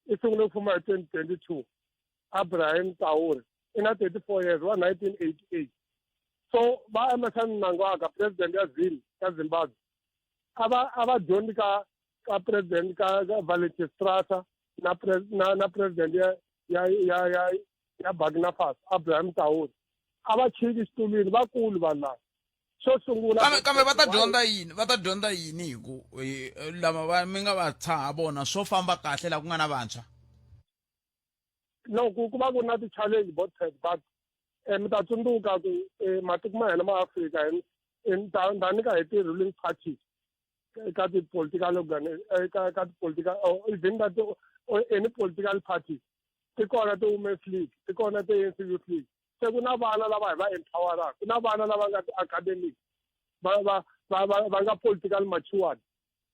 i sungule ku fuma hi 2022 Ibrahim Traoré i na 34 years wa 1988 so va Emmerson Mnangagwa president ya Zimbabwe a va dyondzi ka president ka Valentin Strasser na president ya Burkina Faso Ibrahim Traoré a va chiki xitulwini vakulu vanhu lava xo sungula kambe va ta dyondza yini hi ku lava mi nga va tshaha vona swo famba kahle la ku nga na vantshwa no ku va ku na ti-challenge both sides but mi ta tsundzuka ku matiko ma hina ma Afrika ta nyika hi ti-ruling parties ka ti-political ka ti-political even that any political party ti kona ti-women's league ti kona ti-ANC youth league se ku na vana lava hi va empoweraka ku na vana lava nga ti-academic va nga political matured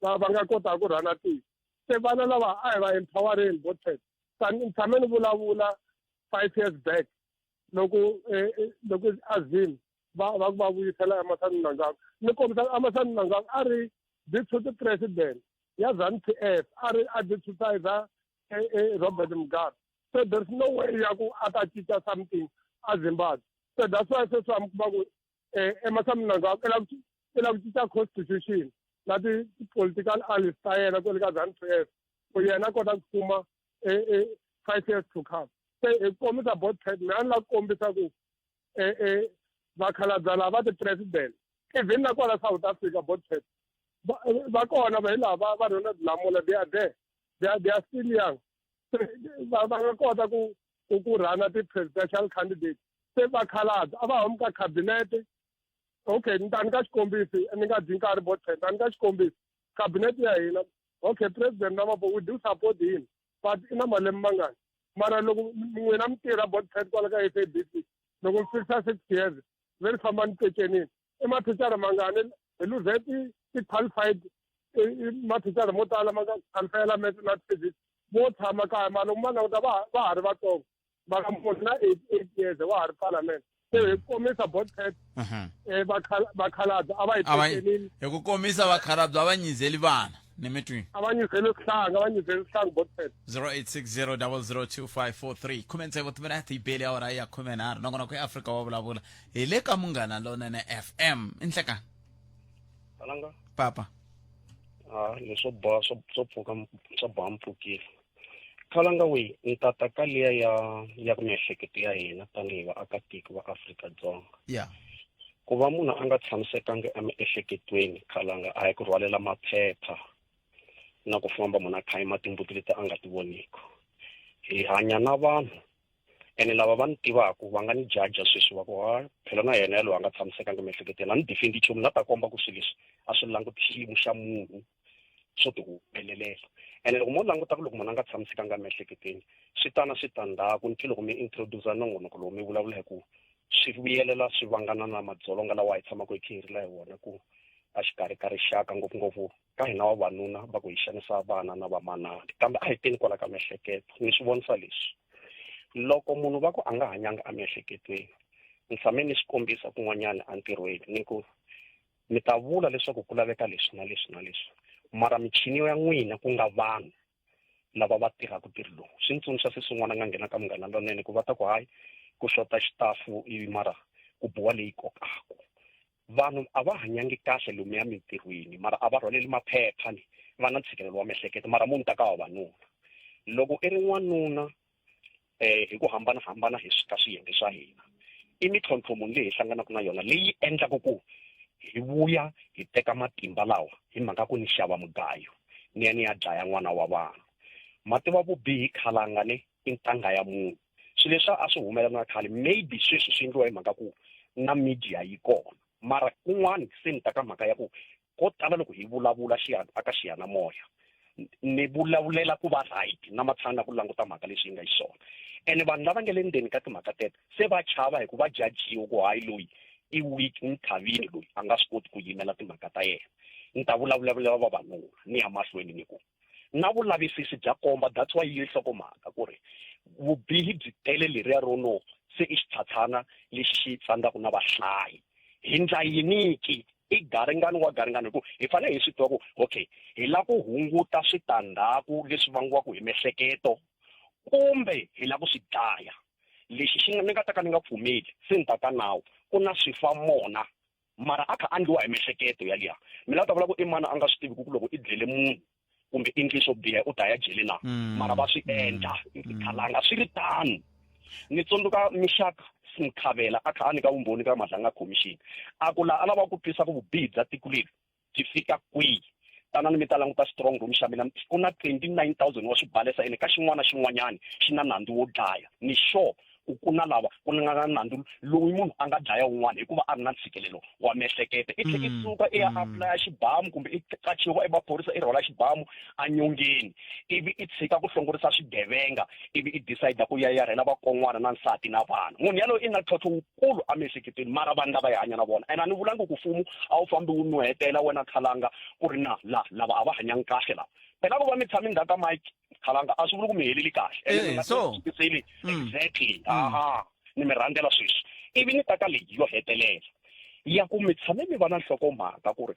va nga kota ku rhana tiko se vana lava a hi va empowereni both sides tshame ni vulavula 5 years back loko Azim va vuyisela Emmerson Mnangagwa ni kombisa Emmerson Mnangagwa a ri deputy president ya ZANU-PF a deputize Robert Mugabe so there's no way ya ku ata cinca something a Zimbabwe so that's why sweswi a mi kuma ku Emmerson Mnangagwa i lava ku cinca constitution na ti-political allies ta yena kwele ka ZANU-PF ku yena a kota ku kuma 5 years to come se hi kombisa both sides me a ni la ku kombisa ku vakhalabya lava ti-president even na kwala South Africa both sides va kona va hi lava va Ronald Lamola they are there they are still young va nga kota ku rhana ti-presidential candidates se vakhalabya a va humi ka cabinet okay ni ta ni ka xikombiso ni nga dyi nkarhi both sides a ni ka xikombiso cabinet ya hina okay president Ramaphosa we do support him but ina malembe mangani mara loko n'wina mi tirha both sides kwala ka SABC loko mi fikisa 6 years ve ni famba ni pecenini i mathicara mangani hi luze ti-qualified mathicara mo tala ma nga qualifyela na physics vo tshama kaya mara loko ma languta va ha ri vatsongo mara munhu na 8 years wa ha ri parliament se hi komisa both sides vakhalabya a va hi pecenini hi ku komisa vakhalabya a va nyizeli vana nimetwini abanyizela isihlangu both sides 0860002543 khumense vutimina ibeli awara ya 13 nongona ku Africa wa vulavula hi le ka Munghana Lonene FM inhleka alanga papa leswo ba swo pfuka swo ba mpfukile khalanga we ntata ka liya ya ku miehleketo ya hina tanihi vaakatiko va Afrika-Dzonga ku va munhu a nga tshamisekanga emiehleketweni khalanga a hi ku rhwalela maphepha na ku famba munhu a khayima timbuti leti a nga ti voniki hi hanya na vanhu ene lava va ni tivaku va nga ni jaja sweswi va ku phela na yena yalowo a nga tshamisekanga emiehleketweni a ni defendi chomu na ta komba ku swilo leswi a swi languti xiyimo xa munhu swo ti hupelelela ene loko mo languta ku loko munhu a nga tshamisekanga emiehleketweni swi ta na switandzhaku ni loko mi introduce nongonoko lowu mi vulavula hi ku swi vuyelela swi vangana na madzolonga lawa hi tshamaka hi khirila hi wona ku a xikarhi ka rixaka ngopfungopfu ka hina vavanuna va ku hi xanisa vana na vamanana kambe a hi teni kwala ka miehleketo ni swi vonisa leswi loko munhu va ku a nga hanyanga emiehleketweni ni tshame ni swi kombisa kun'wanyana entirhweni ni ku mi ta vula leswaku ku laveka leswi na leswi na leswi mara michini ya n'wina ku nga vanhu lava va tirhaka ntirho lowu swi ni tsundzuxa se swin'wana nga nghena ka Munghana Lonene ku va ta ku hayi ku xota xitafu ivi mara ku buwa leyi kokaka vanhu a va hanyangi kahle lomu ya mintirhweni mara a va rhwaleli maphepha ni va na ntshikelelo wa miehleketo mara munhu ta ka vavanuna loko i ri n'wanuna hi ku hambanahambana hi ka swiyenge swa hina i mitlhontlho munhu leyi hi hlanganaka na yona leyi endlaka ku hi vuya hi teka matimba lawa hi mhaka ku ni xava mugayo ni ya ni ya dlaya n'wana wa vanhu. Mativa vubihi khalanga ni i ntanga ya munhu. Swilo leswi a swi humelela na khale maybe sweswi swi endliwa hi mhaka ku na media yi kona, mara kun'wana se ni ta ka mhaka ya ku ko tala loko hi vulavula aka xiyanimoya ni vulavulela ku va right na matshana ku languta mhaka leswi yi nga xiswona. Ene vanhu lava nga le ndzeni ka timhaka teto se va chava hi ku va jajiwa ku hayi loyi i weak ni thavini loyi a nga swi koti ku yimela timhaka ta yena. Ni ta vulavulela vavanuna ni ya mahlweni ni ku na vulavisisi bya komba, that's why yi hlokomhaka ku ri vubihi byi tele leriya rono se i xitshhatshana lexi xi tsandzaka na vahlayi hi ndla yiniki i garingani wa garingani hi ku hi fanele hi swi tiva ku okay hi la ku hunguta switandzhaku leswi vangiwaka hi mihleketo kumbe hi la ku swi dlaya. Lexi xi ni nga ta ka ni nga pfumeli se ni ta ka nawu ku na swifamona mara a kha andliwa hi mihleketo yaliya. Mina ta vula ku i mana a nga swi tivi ku loko i dlele munhu kumbe English of biha u ta ya jele na mara va swi endla khalanga swi ri tano. Ni tsundzuka mixaka Nkhavela a kha a nyika vumbhoni ka Madlanga Commission a ku la a lava ku twisisa ku vubihi bya tiko leri byi fika kwihi. Tanani mi ta languta strong room xa mina ku na 29,000 wa swibalesa ene ka xin'wana na xin'wanyana xi na nandzu wo dlaya. Ni sure ku na lava ku nga nandzu loyi munhu a nga dlaya un'wana hikuva a ri na ntshikelelo wa miehleketo i tlhela i suka i ya apply xibamu kumbe i qachiwa emaphorisa i rhwala xibamu anyongeni ivi i tshika ku hlongorisa swigevenga ivi i decide ku ya rhela vakon'wana na nsati na vana. Munhu yaloyo i na ntlhontlho wukulu emiehleketweni mara vanhu lava hi hanya na vona ene a ni vulangi ku mfumo a wu fambi wu nuhetela wena khalanga ku ri na lava a va hanyangi kahle lava. Phela ku va mi tshami ndzhaku ka mike khalanga a swi vuli ku mi heleli kahle exactly ni mi rhandzela sweswi ivi ni taka leyi yo hetelela ya ku mi tshame mi va na nhlokomhaka ku ri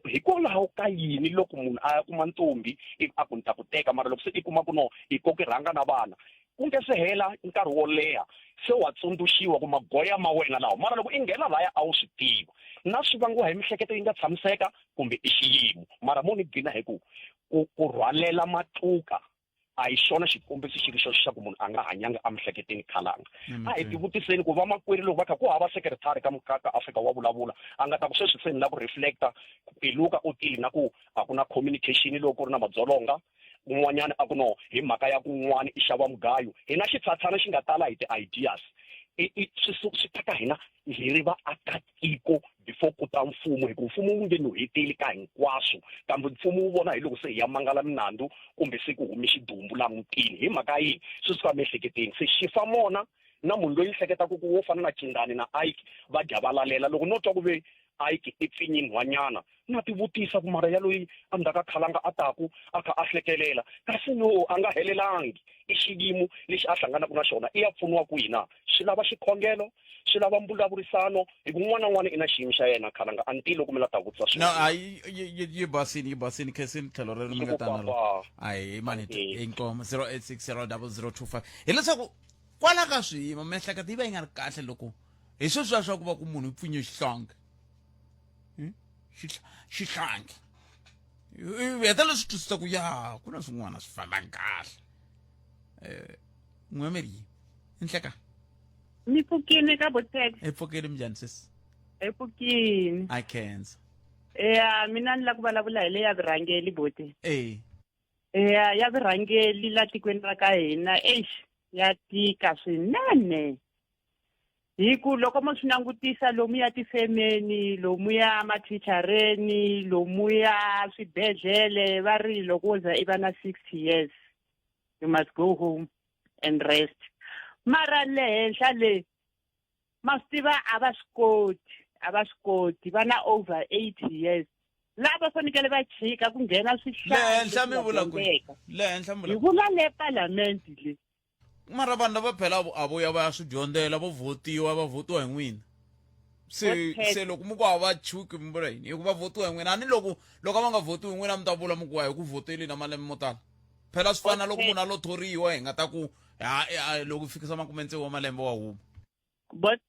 hikwalaho ka yini loko munhu a ya kuma ntombi a ku ni ta ku teka mara loko se i kuma ku no i koki rhanga na vana ku nge se hela nkarhi wo leha se wa tsundzuxiwa ku magoya ma wena lawa mara loko i nghena laya a wu swi tiva na swi vangiwa hi mihleketo yi nga tshamiseka kumbe i xiyimo mara mo ni gina hi ku rhwalela matluka a hi xona xikombiso xi ri xo xa ku munhu a nga hanyanga emihleketweni khalanga. A hi tivutiseni ku vamakwerhu loko va kha ku hava sekretary ka Afrika wa vulavula a nga ta ku sweswi se ni la ku reflecta ku peluka u tili na ku a ku na communication loko ku ri na madzolonga un'wanyana a ku no hi mhaka ya kun'wana i xava mugayo hi na xitshhatshana xi nga tala hi ti-ideas swi ta ka hina hi ri vaakatiko before ku ta mfumo hi ku mfumo wu nge nuheteli ka hinkwaswo kambe mfumo wu vona hi loko se hi ya mangala minandzu kumbe se ku hume xidumbu laha mutini hi mhaka yini swi suka miehleketeni se xifamona na munhu loyi hleketaka ku wo fana na Cindani na Ike va dya va lalela loko no twa ku ve Ike i pfinyi nhwanyana na tivutisa ku mara ya loyi a ndzhaka khalanga a taku a kha a hlekelela kasi no a nga helelangi i xiyimo lexi a hlanganaka na xona i ya pfuniwa kwihi na swi lava xikhongelo swi lava mbulavurisano hi ku n'wana na n'wana i na xiyimo xa yena khalanga a nti loko mi la ta vutisa no yi basini khesini tlhelo rero mi nga tana ayi manito inkomo 08600025 hileswaku kwala ka swiyimo miehleketo yi va yi nga ri kahle loko hi sweswiya swa ku va ku munhu i pfinye xihlangi xihlangi heta leswi twisisa ku ya ku na swin'wana swi fambanga kahle n'wemeri i nhleka ni pfukini ka botek i pfukini minjhani sesi i pfukini I cancer mina ni la ku vulavula hi le ya virhangeli bote ya ya virhangeli la tikweni ra ka hina ya tika swinene hi ku loko mo swi langutisa lomu ya tifemeni lomu ya mathichareni lomu ya swibedhlele va ri loko wo za i va na 60 years you must go home and rest mara le henhla le ma swi tiva a va swi koti va na over 80 years lava fanekele va chika ku nghena lehenhla mi vula ku lehenhla mi hi vula le parliament le mara vanhu lava phela a vuya va ya swi dyondzela va votiwa hi n'wina se loko mi ku hava chuki mi vula yini hi ku va votiwa hi n'wina a ni loko va nga votiwi hi n'wina mi ta vula mi ku wa hi ku voteli na malembe mo tala phela swi fana loko munhu a lo thoriwa hi nga ta ku loko fikisa 60 wa malembe wa huma but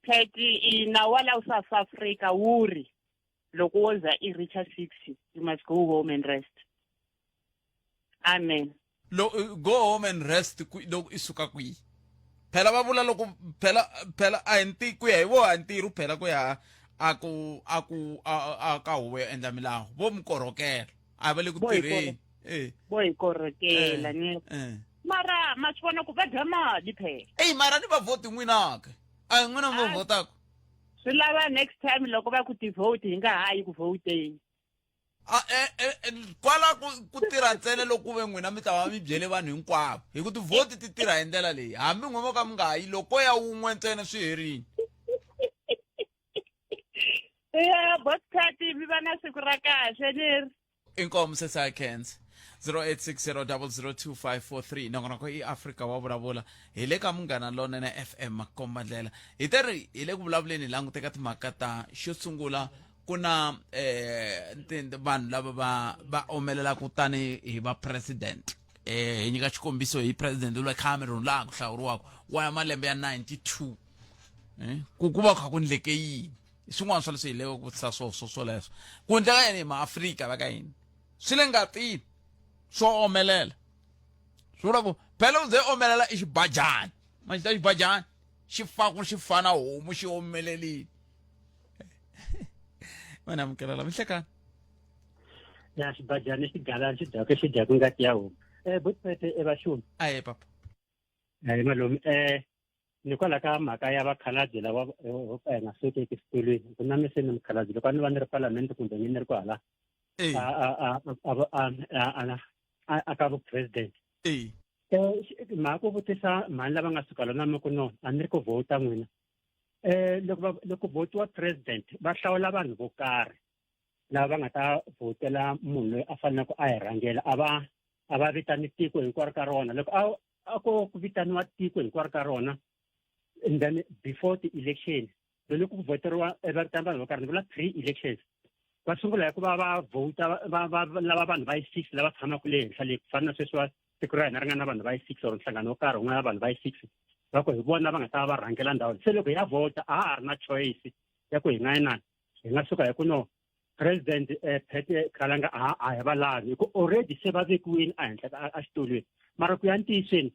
na wala South Africa wu ri loko wo za i reacha 60 you must go home and rest amen go home and rest loko isuka kwihi phela va vula loko phela a hi ntirho ku ya hi vo a ntirho phela ku ya a ka huvo yo endla milawu vo mukorhokelo a va le ku tirheni boyikorhokela ni mara ma swi vona ku va dya mali phela mara ni va vhoti n'winaka a hi n'wina va vhotaka swi lava next time loko va ku ti-vote hi nga hayi ku vhoteni kwala ku tirha ntsena loko ve n'wina mi ta va mi byele vanhu hinkwavo hi ku tivhoti ti tirha hi ndlela leyi hambi n'we mo ka mi nga yi loko ya wun'we ntsena swi herini botkati mi va na siku ra kahle ni ri inkomo seconds 0860002543 nongonoko i Africa wa vulavula hi le ka Munghana Lonene FM makomba ndlela hi teri hi le ku vulavuleni languteka timhaka ta xo sungula kuna vanhu lava va omelela ku tani hi va president hi nyika xikombiso hi president wa Cameroon laha ku hlawuriwaka wa malembe ya 92 ku va kha ku ndleke yini swin'wana swa leswi hi le ku vutisa swoleswo ku ndleka yini ma Afrika va ka yini swi le ngatini swo omelela swi vula ku phela u ze omelela i xibajani ma xi ta xibajani xi fana homu xi omelelini mana amukela mi hlekani ya xibajani xi galani xi dyaku ngati ya homu butpete vaxumi papa malume ni kwala ka mhaka ya vakhalabyi lava vo ka hi nga sukeki exitulwini ku na miseni mukhalabyi loko a ni va ni ri palamende kumbe ni ri kwala a ka vupresident mhaka ku vutisa mhani lava nga suka lona mi ku no a ni ri ku vhota n'wina loko votiwa president va hlawula vanhu vo karhi lava va nga ta vhotela munhu loyi a faneleke a hi rhangela a va vitani tiko hinkwaro ka rona loko a ko ku vitaniwa tiko hinkwaro ka rona and then before the election loko ku voteriwa vitana vanhu vo karhi ni vula pre-elections va sungula hi ku va vhota lava vanhu va yi 6 lava tshamaka le henhla le ku fana na sweswi tiko ra hina ri nga na vanhu va yi 6 or nhlangano wo karhi un'wana vanhu va yi 6 va ku hi vona va nga ta va rhangela ndhawu se loko hi ya vhota a ha ri na choice ya ku hi nga yinani hi nga suka hi ku no president Phete Khalanga a hi va lavi hi ku already se va vekiwini a henhla a xitulwini mara ku ya ntiyisweni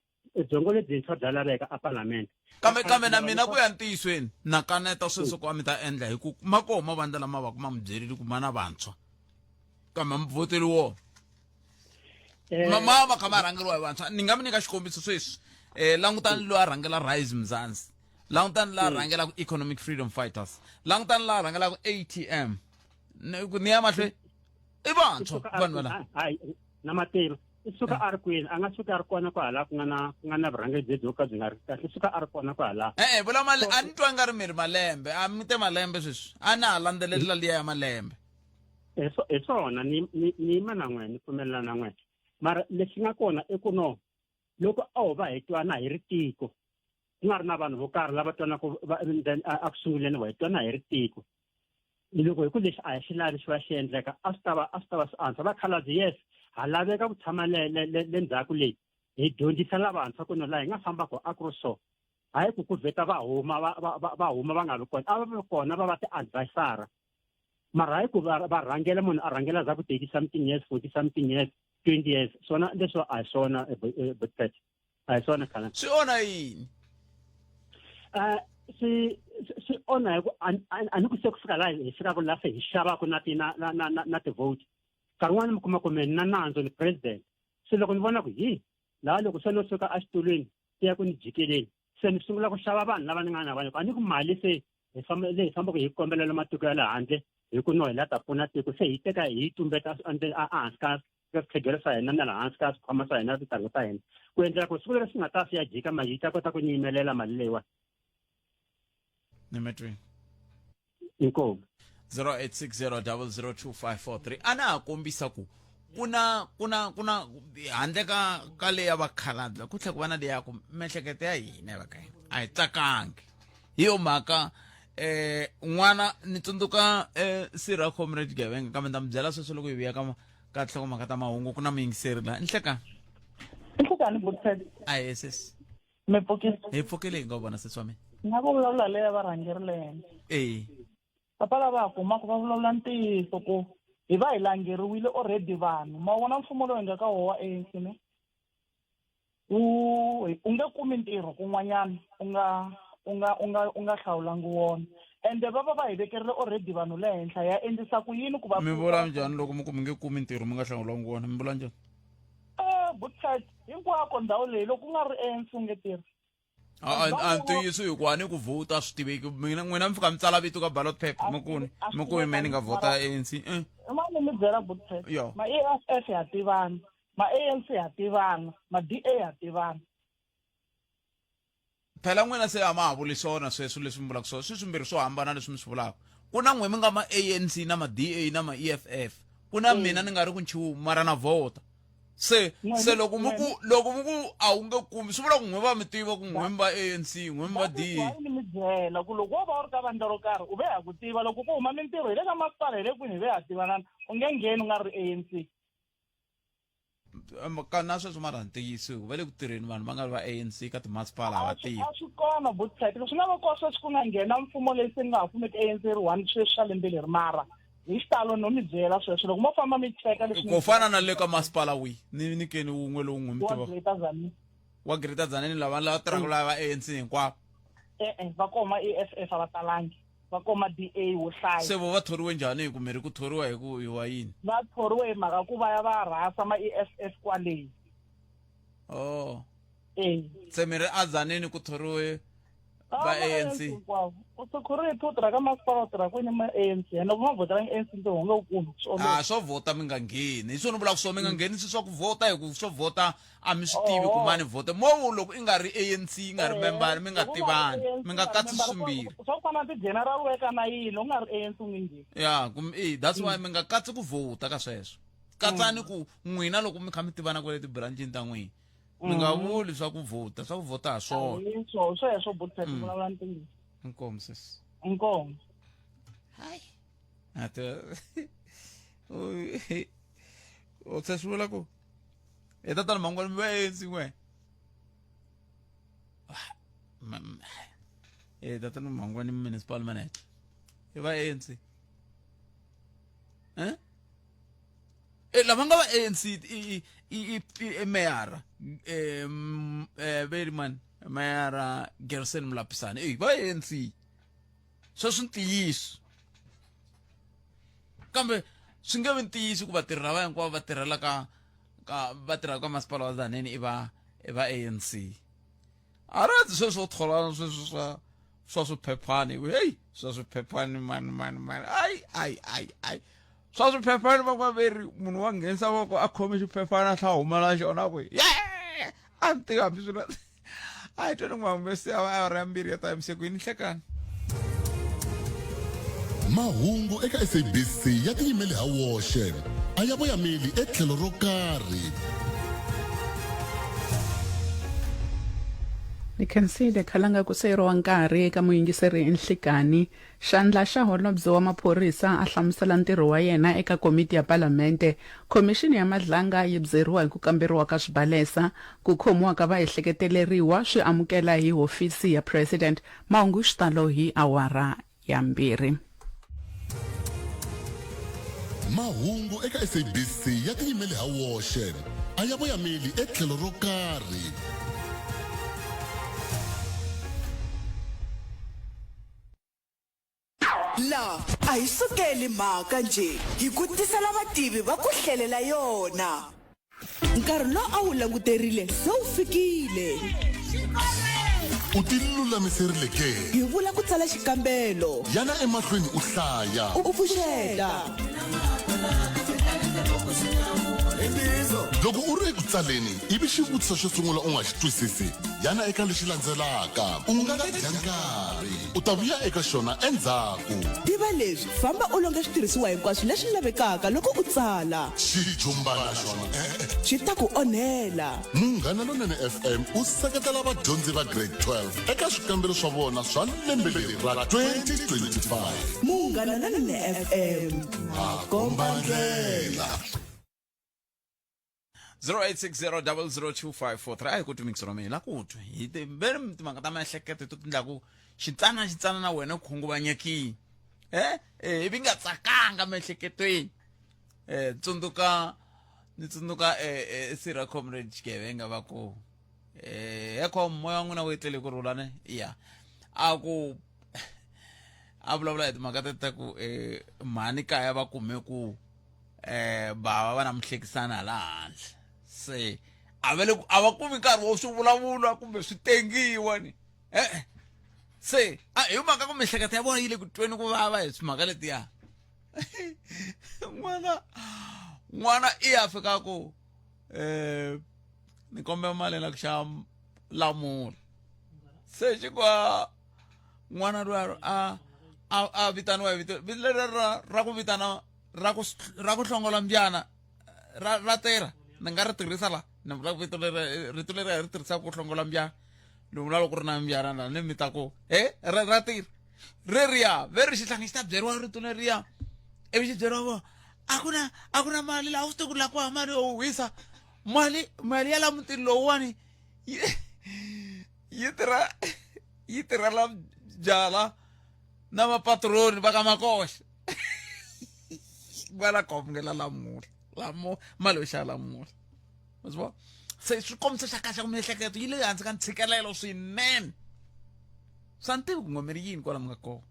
byongo lebyintshwa bya laveka a palamende kambe na mina ku ya ntiyisweni na kaneta sweswo ku a mi ta endla hi ku makoho mavandla lama va ku ma mi byerile ku ma na vantshwa kambe muvhoteli wona ma kha ma rhangeriwa hi vantshwa ni nga mi nyika xikombiso sweswi langutani loyi a rhangela Rise Mzansi langutani laha rhangelaka Economic Freedom Fighters langutani laha rhangelaka ATM ni ya mahlweni i vantshwa vanhu valava na Matiba suka a ri kwini a nga suka a ri kona kwala ku nga na vurhangeri byo ka byi nga ri kahle suka a ri kona kwala vula a ni twa nga ri mi ri malembe a mi te malembe sweswi a na ha landzelela liya ya malembe hi swona ni yima na n'wena ni pfumelela na n'wena mara lexi nga kona i ku no loko a ho va hi twana hi ri tiko ku nga ri na vanhu vo karhi lava twanaka a ku sunguleni va hi twana hi ri tiko loko hi ku lexi a hi xi lavi xi va xi endleka a swi ta va swi antswa vakhalabyi yes ha laveka ku tshama le ndzhaku leyi hi dyondzisa lavantshwa ku no laha hi nga fambaka a ku ri so hayi ku vheta va huma va nga vi kona a va vi kona va va ti-advisara mara hayi ku va rhangela munhu a rhangela za ku 30 something years 40 something years 20 years swona leswo a hi swona but a hi swona khala swi onha yini swi onha hi ku a ni ku se ku fika laha hi fikaka laha se hi xavaka na ti-vote nkarhi wun'wana mi kuma ku meni na nandzu ni president se loko ni vona ku laha loko se no suka a xitulwini ti ya ku ni jikeleni se ni sungula ku xava vanhu lava ni nga na vanhu a ni ku mali se hi fambaka hi kombelela matiko ya le handle hi ku no hi la ta pfuna tiko se hi teka hi tumbeta ehansi ka swikhegelo swa hina na le hansi ka swikhwama swa hina tintangu ta hina ku endlela ku siku leri swi nga ta swi ya jika mali yi ta kota ku nyimelela mali leyiwani inkomu 0860002543 ana ha kombisa ku kuna handle ka leya vakhalabya ku tlhela ku va na leya ku miehleketo ya hina va ka hina a hi tsakangi hi yo mhaka n'wana ni tsundzuka sirha comrade Gevenga kambe ta mi byela sweswo loko hi vuya ka nhlokomhaka ta mahungu ku na muyingiseri laha nhlekani butsedi a yeses mi pfukile hi pfukile hi nga vona sesi wa mina nga ku vulavula leya varhangeri le henhla papa lava ha kumaka va vulavula ntiyiso ku hi va hi langeriwile already vanhu ma vona mfumo lowu hi nga ka wowa ANC ne u nge kumi ntirho kun'wanyana u nga hlawulangi wona ende va hi vekerile already vanhu le henhla ya endlisa ku yini ku va mi vula njhani loko mi nge kumi ntirho mi nga hlawulangi wona mi vula njhani Bootcut hinkwako ndhawu leyi loko ku nga ri ANC u nge tirhi a ntiyiso hikuva ni ku vhota swi tiveki n'wina mi fika mi tsala vito ka ballot paper makuni me ni nga vhota ANC mani mi byela Bootcut ma EFF ya tivana ma ANC ya tivana ma DA ya tivana phela n'wina se a ma ha vuli swona sweswo leswi mi vulaka swona swi swimbirhi swo hambana leswi mi swi vulaka ku na n'we mi nga ma ANC na ma DA na ma EFF ku na mina ni nga ri ku nchumu mara na vhota se loko mi ku a wu nge kumi swi vula ku n'we va mi tiva ku n'we mi va ANC n'we mi va DA ni mi byela ku loko wo va u ri ka vandla ro karhi u ve ha ku tiva loko ku huma mintirho hi le ka masipala hi le kwini hi ve ha tivanana u nge ngheni u nga ri ANC na sweswo mara ntiyisi va le ku tirheni vanhu va nga va ANC ka timasipala a va tivi a swi kona Bootcut swi nga va koho sweswi ku nga nghena mfumo leyi se nga ha fumeki ANC ri one sweswi swa lembe leri mara hi xitalo no mi byela sweswo loko mo famba mi cheka leswi ku fana na le ka masipala wihi ni nyikeni wun'we lowun'we mi tiva wa Greater Tzaneen lava tirhaka lava va ANC hinkwavo va koma EFF a va talangi va koma DA wo hlaya se vo va thoriwe njhani hi ku mi ri ku thoriwa hi wa yini va thoriwe hi mhaka ku va ya va rhasa ma EFF kwaleyi se mi ri a Tzaneen ku thoriwe va ANC security u tirha ka masipala u tirha kwini ma ANC ene loko ma votelangi ANC ntirho wu nge wu kumi swo vhota mi nga ngheni hi swona vulaka swo mi nga ngheni swi swa ku vhota hi ku swo vhota a mi swi tivi ku mani vhota mo loko i nga ri ANC yi nga ri membari mi nga tivani mi nga katsi swimbirhi swa ku fana na ti-general worker na yini u nga ri ANC u nge ngheni that's why mi nga katsi ku vhota ka sweswo katsani ku n'wina loko mi kha mi tivana kwale tibranchini ta n'wina mi nga vuli swa ku vhota ha swona sweswo Bootcut vulavula ntiyiso inkomo sis inkomo o se swi vula ku hi tatana mangwana mi va ANC n'we tatana mangwana municipal manager hi va ANC lava nga va ANC i meyara Beriman Mayara Gerson Mlapisane va ANC sweswi ntiyiso kambe swi nge vi ntiyiso ku vatirhi lava hinkwavo va tirhela va tirhaka ka masipala wa Tzaneen i va ANC a ri sweswo tholana sweswo swa swiphephani heyi swa swiphephani mani ai swa swiphephani veri munhu wa nghenisa voko a khome xiphephani a tlha humela xona ku a ni tivi hambi swina a hi twani n'wamesi a ri yambirhi ya ta emisekuini hlekani mahungu eka SABC ya tiyimeli ha woxe a ya voyameli etlhelo ro karhi ni khensile khalanga ku seyiriwa nkarhi eka muyingiseri enhlikani xandla xa holobye wa maphorisa a hlamusela ntirho wa yena eka komiti ya palamende khomixini ya madlanga yi byeriwa hi ku kamberiwa ka swibalesa ku khomiwa ka vaehleketeleriwa swi amukela hi hofisi ya president mahungu xitalo hi awara ya 2 mahungu eka SABC ya tiyimeli ha woxe a ya voyameli etlhelo ro karhi la a hi sukeli mhaka nje hi ku tisela vativi va ku hlelela yona nkarhi lowu a wu languterile se wu fikile u tilulamiserile ke hi vula ku tsala xikambelo yana emahlweni u hlaya u pfuxeta loko u ri eku tsaleni ivi xivutiso xo sungula u nga xi twisisi yana eka lexi landzelaka u nga dya nkarhi u ta vuya eka xona endzhaku tiva leswi famba u longa switirhisiwa hinkwaswo leswi lavekaka loko u tsala xijumbana xona xi ta ku onhela Munghana Lonene FM u seketela vadyondzi va grade 12 eka swikambelo swa vona swa lembe leri ra 2025 Munghana Lonene FM komba ndlela 0860002543 ayi kuti mixero mina kutwe hi veri timhaka ta miehleketo to tindlaku xitsana na wena khunguvanyekini ivi nga tsakanga miehleketweni ni tsundzuka sira comrade Xigevenga va ku eko moya n'wina wu etlele ku rhula ne ya a vulavula hi timhaka ta ku mhani kaya va kume ku bava va na mihlekisana laha handle se a va kumi nkarhi wo swi vulavula kumbe swi tengiwa ni se hi mhaka ku mihleketo ya vona yi le ku tweni ku vava hi swimhaka letiya n'wana i ya fika ku ni kombela mali na ku xava lamula se xikwa n'wana luya a vitaniwa hi vito leri ra ku vitana ra ku hlongola mbyana ra tirha ni nga ri tirhisa la ni vula vito rito leri hi ri tirhisaka ku hlongola mbyana ni vula loko ri na mbyana la ni mi ta ku ra tirha reriya ve ri xihlangi xi ta byeriwa rito leriya ivi xi byeriwa vo a ku na mali laha u swi tiku laha ku mali yo wisa mali ya la mutini lowuwani yi tirhela byala na mapatroni va ka makoxa va la khongela mali yo xava lamula ma swi vona se swi kombisa xa kahle ku miehleketo yi le hansi ka ntshikelelo swinene swa ntivi ku ngomeri yini kwala mi nga kona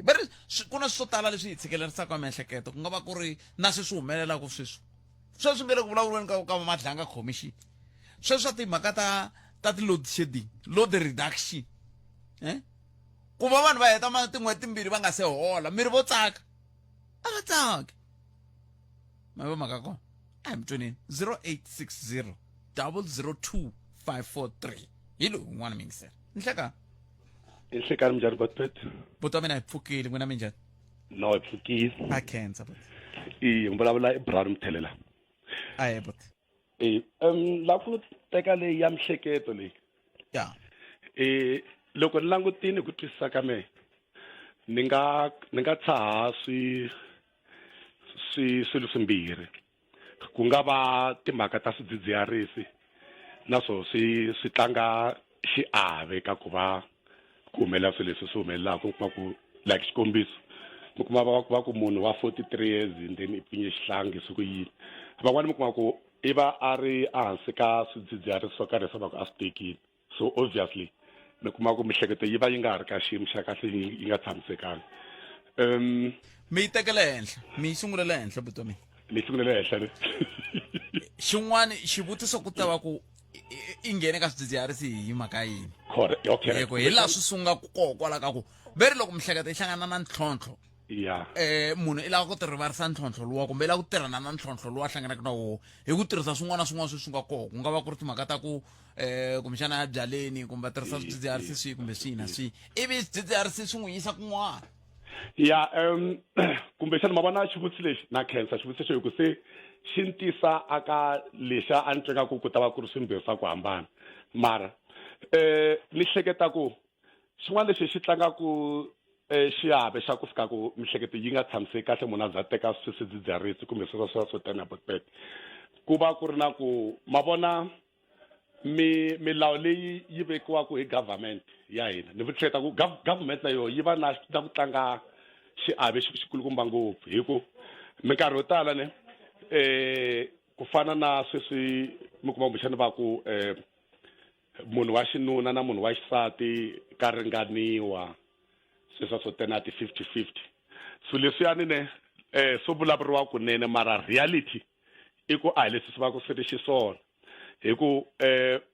vari ku na swo tala leswi hi tshikelerisaka miehleketo ku nga va ku ri na sweswi humelelaka sweswi nge le ku vulavuriweni ka madlanga commission sweswi swa timhaka ta ti-load shedding load reduction ku va vanhu va heta tin'hweti timbirhi va nga se hola miri vo tsaka a va tsaki ma va mhaka kona a hi mi twenini 0860 002 543 hi loyi un'wana mi ngisela nhlekani inhlekani minjhani botpet buti wa mina hi pfukile n'wina minjhani no hi pfukile a khensa but i vulavula i Brown Mthelela a hi but la ku teka leyi ya mihleketo leyi ya loko ni langutini ku twisisa ka mehe ni nga tshaha swilo swimbirhi ku nga va timhaka ta swidzidziharisi naswo swi tlanga xiave ka ku va ku humelela swilo leswi swi humelelaka u kuma ku like xikombiso mi kuma va ku munhu wa 43 years then i pfinye xihlangi siku yini van'wani mi kuma ku i va a ri ehansi ka swidzidziharisi swo karhi swa va ku a swi tekile so obviously mi kuma ku mihleketo yi va yi nga ha ri ka xiyimo xa kahle yi nga tshamisekanga mi yi tekele henhla mi yi sungulele henhla vutomi mi yi sungulele henhla xin'wana xivutiso ku ta va ku i nghene ka swidzidziharisi hi mhaka yini okay hi laha swi sungaka koho kwala ka ku veri loko mihleketo yi hlangana na ntlhontlho ya munhu i lava ku ti rivarisa ntlhontlho luwa kumbe i lava ku tirhana na ntlhontlho luwa hlanganaka na woho hi ku tirhisa swin'wana na swin'wana swi nga koho ku nga va ku ri timhaka ta ku kumbexana ya byaleni kumbe tirhisa swidzidziharisi swihi kumbe swihi na swihi ivi swidzidziharisi swi n'wi yisa kun'wana ya kumbexana ma vona xivutiso lexi na khensa xivutiso xo hi ku se xi ni tisa aka lexa a ni twengaku ku ta va ku ri swimbirhi swa ku hambana mara ni hleketa ku xin'wana lexi xi tlangaku xiave xa ku fika ku mihleketo yi nga tshamiseki kahle munhu a za teka swidzidziharisi kumbe swo tani botpet ku va ku ri na ku ma vona milawu leyi yi vekiwaka hi government ya hina ni vuhleketa ku government na yona yi va na ku tlanga xiave xikulukumba ngopfu hi ku minkarhi yo tala ne ku fana na sweswi mi kuma kumbexani va ku munhu wa xinuna na munhu wa xisati ka ringaniwa sweswa swo tena ti 50-50 so leswiyani ne swo vulavuriwa kunene mara reality i ku a hi leswi swi va ku swi ri xiswona hi ku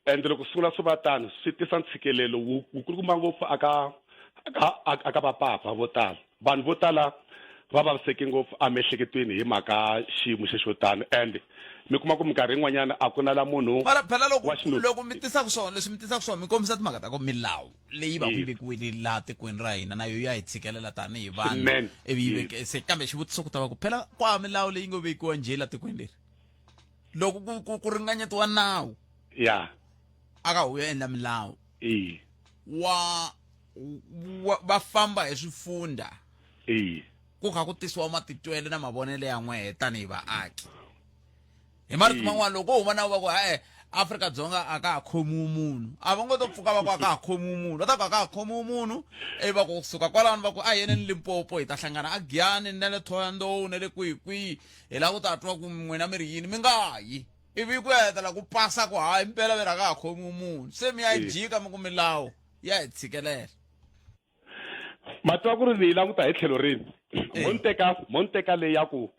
ende loko sungula swi va tani swi tisa ntshikelelo wu kulukumba ngopfu aka vapapa vo tala vanhu vo tala va vaviseki ngopfu amihleketweni hi mhaka xiyimo xexo tani and mi kuma ku minkarhi yin'wanyana a ku na la munhu mara phela loko mi tisaka swona leswi mi tisaka swona mi kombisa timhaka ta ku milawu leyi va ku vekiwile laha tikweni ra hina na yo ya hi tshikelela tanihi vanhu ivi yi veke se kambe xivutiso ku ta va ku phela kwa milawu leyi nga vekiwa njhe la tikweni leri loko ku ringanyetiwa nawu ya aka hu yo endla milawu va famba hi swifunda ku kha ku tisiwa matitwele na mavonele ya n'wehe tanihi vaaki hi marito man'wana loko huma na va ku Afrika-Dzonga a ka ha khomiwi munhu a va ngo to pfuka va ku a ka ha khomiwi munhu va ta ku a ka ha khomiwi munhu va ku suka kwalano va ku a yene ni Limpopo hi ta hlangana a Giyani na le Thohoyandou na le kwihi hi lava ku ta twa ku n'wina mi ri yini mi nga yi ivi ku hetela ku pasa ku hayi impela ve raka ha khomi munhu se mi ya yi jika mi ku milawu ya hi tshikelela matwa ku ri ni languta hi tlhelo rini mo nteka leyi ya ku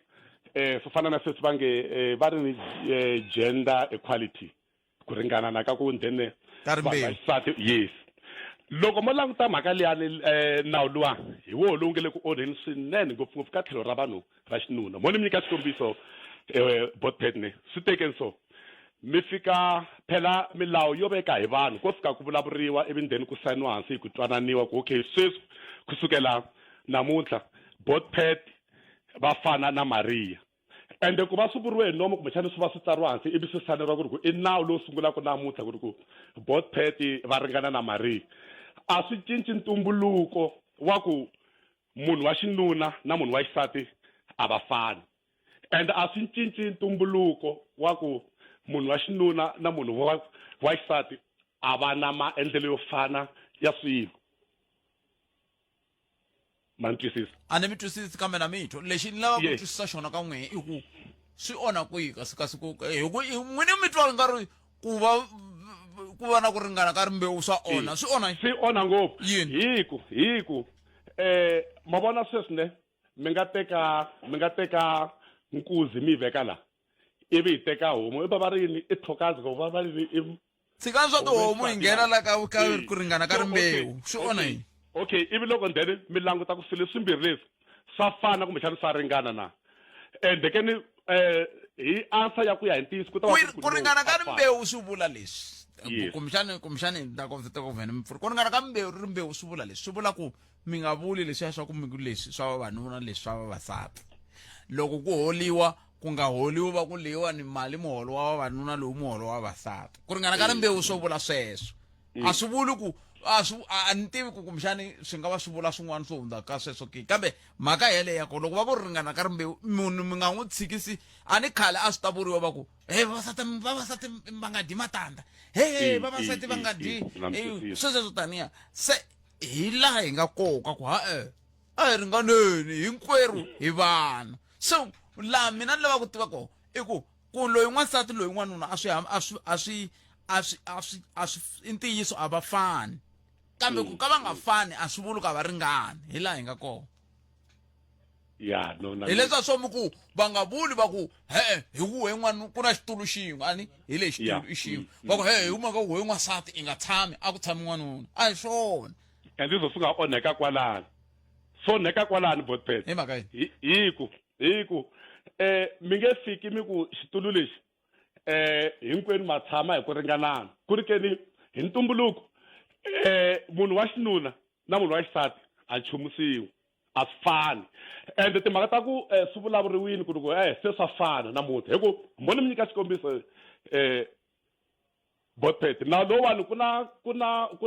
swo fana na sweswi va nge va ri ni gender equality ku ringanana ka ku ndene vaxisati yes loko mo languta mhaka liyani nawu luwa hi woho lowu nge le ku onheni swinene ngopfungopfu ka tlhelo ra vanhu ra xinuna mo ni mi nyika xikombiso botpetne swi tekeni so mi fika phela milawu yo veka hi vanhu ko fika ku vulavuriwa ivi ndzeni ku sayiniwa hansi hi ku twananiwa ku okay sweswi kusukela namuntlha botpet va fana na Maria ende ku va swi vuriwe hi nomo kumbexani swi va swi tsariwa hansi ivi swi saneriwa ku ri ku i nawu lowu sungulaka namuntlha ku ri ku botpet va ringana na Maria a swi cinci ntumbuluko wa ku munhu wa xinuna na munhu wa xisati a va fani and a swi cinci ntumbuluko wa ku munhu wa xinuna na munhu wa xisati a va na maendlelo yo fana ya swilo mantwisisa a ni mi twisisi kambe na mitho lexi ni lava ku twisisa xona ka n'wehe i ku swi onha kwihi kasi ku hi ku n'wini mi twa nga ri ku va na ku ringana ka rimbewu swa onha swi onha ngopfu hi ku ma vona sweswi ne mi nga teka nkuzi mi veka la ivi hi teka homu i va rini i thokazi ko va rini tshikani swa tihomu hi nghena la ka ku ringana ka rimbewu swi onha yini okay ivi loko ndeni mi languta ku swilo swimbirhi leswi swa fana kumbexani swa ringana na ende ke ni hi answer ya ku ya hi ntiyiso ku ringana ka rimbewu swi vula leswi kumbexani ta ku vhena mipfuri ku ringana ka rimbewu swi vula leswi swi vula ku mi nga vuli leswiya swa ku mi leswi swa vavanuna leswi swa vavasati loko ku holiwa ku nga holiwi va ku leyiwa ni mali muholo wa vavanuna lowu muholo wa vavasati ku ringana ka rimbewu swo vula sweswo a swi vuli ku a ni tivi ku kumbexani swi nga va swi vula swin'wana swo hundza ka sweswo ke kambe mhaka yeleya ko loko va ku ringana ka rimbewu munhu mi nga n'wi tshikisi a ni khale a swi ta vuriwa va ku vavasati va nga dyi matandza vavasati va nga dyi sweswo taniya se hi laha hi nga koka ku a hi ringaneni hinkwerhu hi vana so laha mina ni lava ku tiva koho i ku loyi n'wansati loyi n'wanuna a swi i ntiyiso a va fani kambe ku ka va nga fani a swi vuli ka va ringani hi laha hi nga kona hi leswa swo mi ku va nga vuli va ku hi ku he n'wana ku na xitulu xin'we ani hi le xitulu i xin'we va ku hi huma ka ku he n'wansati i nga tshami a ku tshami n'wanuna a hi swona and leswo swi nga onheka kwalani swo onheka kwalani botpet hi mhaka yini hi ku mi nge fiki mi ku xitulu lexi hinkwenu ma tshama hi ku ringanana ku ri ke ni hi ntumbuluko munhu wa xinuna na munhu wa xisati a nchumisiwi a swi fani ende timhaka ta ku swi vulavuriwini ku ri ku se swa fana namuntlha hi ku mo ni mi nyika xikombiso botpet na lowani ku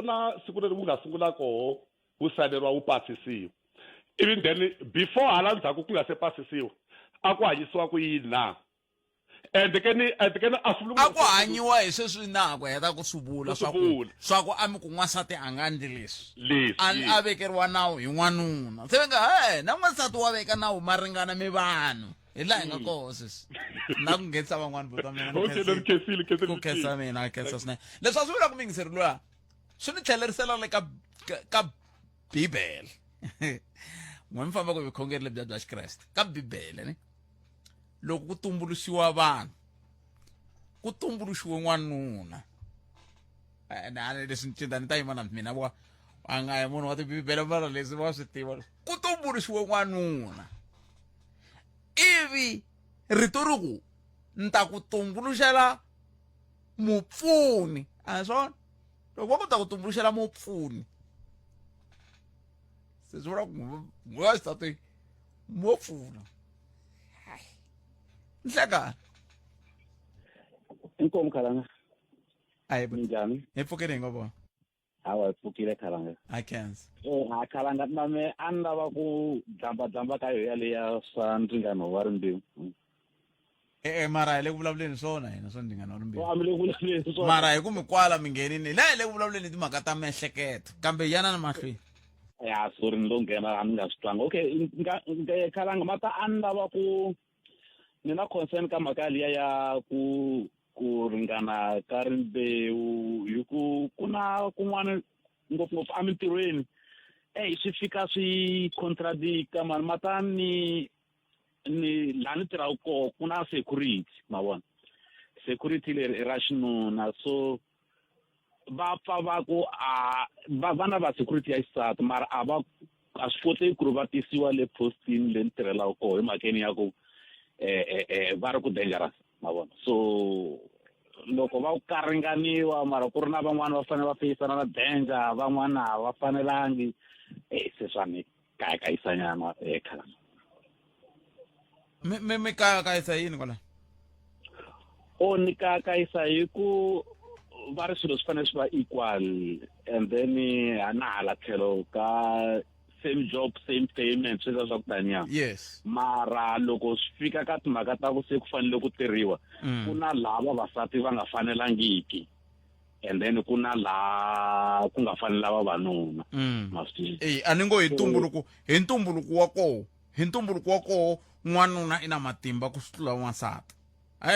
na siku leri wu nga sungula koho wu saleriwa wu pasisiwa ivi then before hala ndzhaku ku nga se pasisiwa a ku hanyisiwa ku yini na ende ke ni a ku hanyiwa hi sweswi na ku heta ku swi vula swa ku a mi ku n'wansati a nga ndli leswi a vekeriwa nawu hi n'wanuna se ve nga na n'wansati wa veka nawu ma ringana mi vanhu hi laha hi nga koho sweswi na ku nghenisa van'wana vo ta mina ku khensa mina a khensa swinene leswi a swi vula ku mingiseri luya swi ni tlhelerisela le ka bibele n'we mi famba ku vukhongeri lebyi bya xikreste ka bibele ni loko ku tumbuluxiwa vanhu ku tumbuluxiwe n'wanuna leswi cinta ni ta yima na mina a nga hi munhu wa tibibele vana leswi va swi tiva ku tumbuluxiwe n'wanuna ivi rito ri ku ni ta ku tumbuluxela mupfuni a swona loko va ku ta ku tumbuluxela mupfuni se swi vula ku wa xisati mo pfuna nhlekani inkomo khalanga hayi minjhani hi pfukile hi ngo vona hawa hi pfukile khalanga a khensa khalanga mame a ni lava ku dzamba ka yo yaleya swa ndzingano wa rimbewu mara hi le ku vulavuleni swona hina swa ndzingano wa rimbewu mara hi ku mi kwala mi nghenini la hi le ku vulavuleni hi timhaka ta miehleketo kambe yana na mahlweni ya sorry ni lo nghena a ni nga swi twanga okay khalanga mata a ni lava ku ni na concern ka mhaka liya ya ku ku ringana ka rimbewu hi ku na kun'wana ngopfungopfu emitirhweni swi fika swi contradicta mani matani ni laha ni tirhaka kona ku na security ma vona security leri i ra xinuna so va pfa va ku vana va security ya xisati mara a swi koteki ku ri va tisiwa le postini le ni tirhelaka kona hi makeni ya ku va ri ku dangerous ma vona so loko va karinganiwa mara ku ri na van'wana va fanele va feyisana na danger van'wana va fanelangi se swa ni kayakayisanyana khala mi kayakayisa yini kwala ni kayakayisa hi ku va ri swilo swi fanele swi va equal and then na hala tlhelo ka same job same payment sweswo swa ku taniya yes mara loko swi fika ka timhaka ta ku se ku fanele ku tirhiwa ku na lava vasati va nga fanelangiki and then ku na la ku nga fanela vavanuna a ni ngo hi ntumbuluko wa koho n'wanuna i na matimba ku tlula n'wansati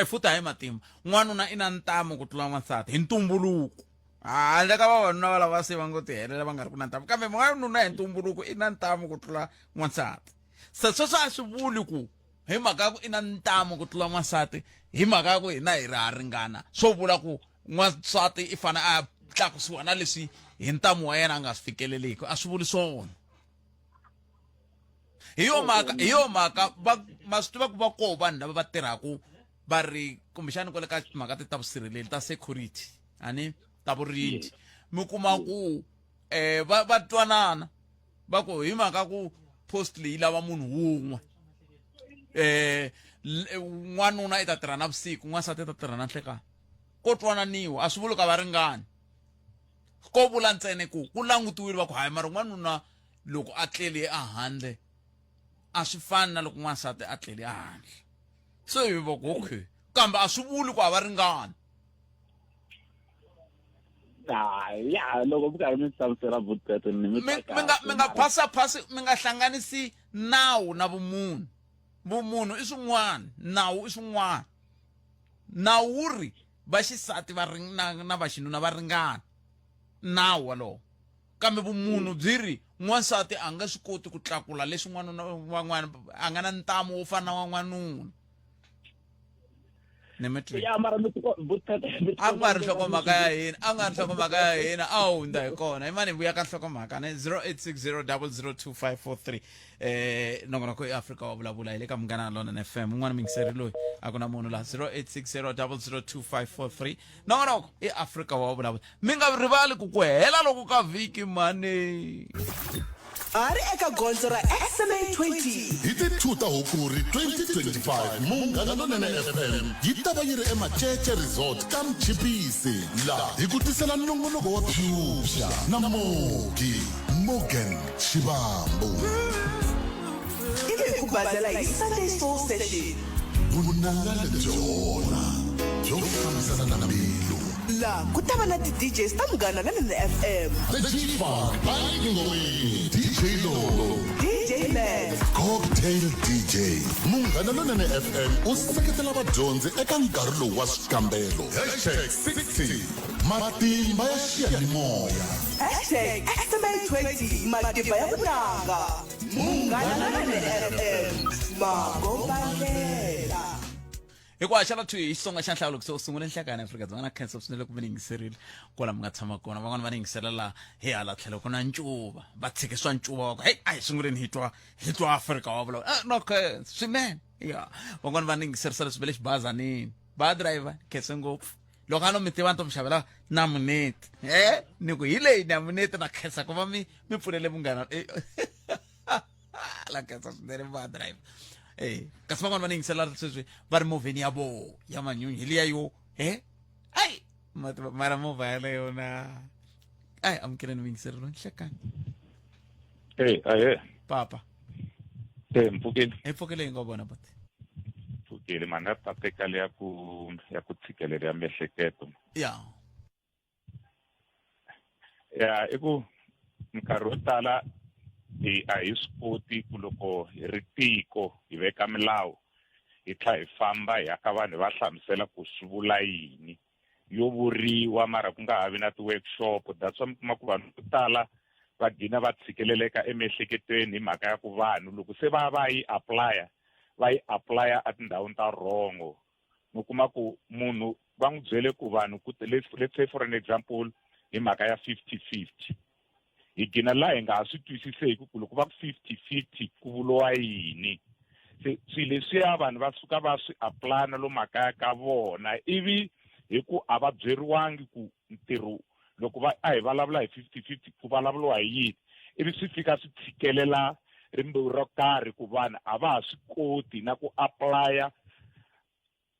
futa hi matimba n'wanuna i na ntamu ku tlula n'wansati hi ntumbuluko handle ka vavanuna va lava se va ngo ti helela va nga ri ku na ntamu kambe n'wanuna hi ntumbuluko i na ntamu ku tlula n'wansati se sweswo a swi vuli ku hi mhaka ya ku i na ntamu ku tlula n'wansati hi mhaka ya ku hina hi ringana swo vula ku n'wansati i fane a tlakusiwa na leswi hi ntamu wa yena a nga swi fikeleliki a swi vuli swona hi yo mhaka ma swi tiva ku va koho vanhu lava va tirhaku va ri kumbexani kwale ka timhaka ta vusirheleli ta security ani ta vurindi mi kuma ku va twanana va ku hi mhaka ku post leyi lava munhu wun'we n'wanuna i ta tirha na vusiku n'wansati i ta tirha na nhlekani ko twananiwa a swi vuli ka va ringani ko vula ntsene ku langutiwile va ku hayi mara n'wanuna loko a tlele ehandle a swi fani na loko n'wansati a tlele ehandle so hi va ku okay kambe a swi vuli ku va ringani ya loko mi karhi mi hlamusela vutete mi nga phasi mi nga hlanganisi nawu na vumunhu i swin'wana nawu i swin'wana nawu wu ri vaxisati na vaxinuna va ringana nawu walowo kambe vumunhu byi ri n'wansati a nga swi koti ku tlakula leswi n'wanuna wan'wana a nga na ntamu wo fana na wan'wanuna a nga ri nhlokomhaka ya hina a hundza hi kona i mani vuya ka nhlokomhaka ne 0860002543 nongonoko eAfrika wa vulavula hi le ka Munghana Lonene FM un'wana mingiseri loyi a ku na munhu la 0860002543 nongonoko eAfrika wa vulavula mi nga rivali ku hela loko ka vhiki mani ari eka gondzo ra SMA 20 hi ti 2 ta Hukuri 2025 Munghana Lonene FM yi ta va yi ri eMacece Resort ka Mchipisi laha hi ku tisela nongonoko wa Phyuphya na Mogi Morgan Shivambu ibe ku badala hi Sunday Soul Session vunanga lebyona byo fambisana na mbilu la ku ta va na ti-DJs ta Munghana Lonene FM The G-Funk Bike Ngowini DJ Lolo DJ Max Cocktail DJ Munghana Lonene FM u seketela vadyondzi eka nkarhi lowu wa swikambelo #60 matimba ya xiyanimoya #SMA 20 matimba ya vunanga Munghana Lonene FM magombandlela hikuva xana thu hi xitsonga xa nhlawulo ku sungula nhlakani Afrika-Dzonga na khensa swinene ku mi yingiserile kwala mi nga tshama kona van'wana va ni yingisela laha hi hala tlhelo ku na ncuva va tshike swa ncuva wa ku heyi a hi sunguleni hi twa Afrika wa vulavula no khensa swinene ya van'wana va ni yingiserisa leswi va le xibazanini ba driver khense ngopfu loko a no mi tiva ni to mi xavela namuneti ni ku hi leyi namuneti na khensa ku va mi pfulele Munghana la khensa swinene ba driver kasi van'wana va ni yingisela sweswi va ri movheni ya vo ya manyunyu hi liya yo ai mara movha yaleyo na ai amukeleni mi yingiserelo nhlekani ahe papa mpfukile mpfukile hi nga vona bati mpfukile mani ya patekale ya ku tshikelela ya miehleketo ya i ku nkarhi wo tala a hi swi koti ku loko hi ri tiko hi veka milawu hi tlha hi famba hi ya ka vanhu va hlamusela ku swi vula yini yo vuriwa mara ku nga ha vi na ti-workshop that's why mi kuma ku vanhu vo tala va gina va tshikeleleka emiehleketweni hi mhaka ya ku vanhu loko se va yi apply-a etindhawini ta wrong mi kuma ku munhu va n'wi byele ku vanhu let's say for an example hi mhaka ya 50-50 hi gina laha hi nga ha swi twisiseki ku loko va ku 50-50 ku vuliwa yini se swilo leswiya vanhu va suka va swi apply na lo makaya ka vona ivi hi ku a va byeriwangi ku ntirho loko a hi vulavula hi 50-50 ku vulavuriwa hi yini ivi swi fika swi tshikelela rimbewu ro karhi ku vanhu a va ha swi koti na ku apply-a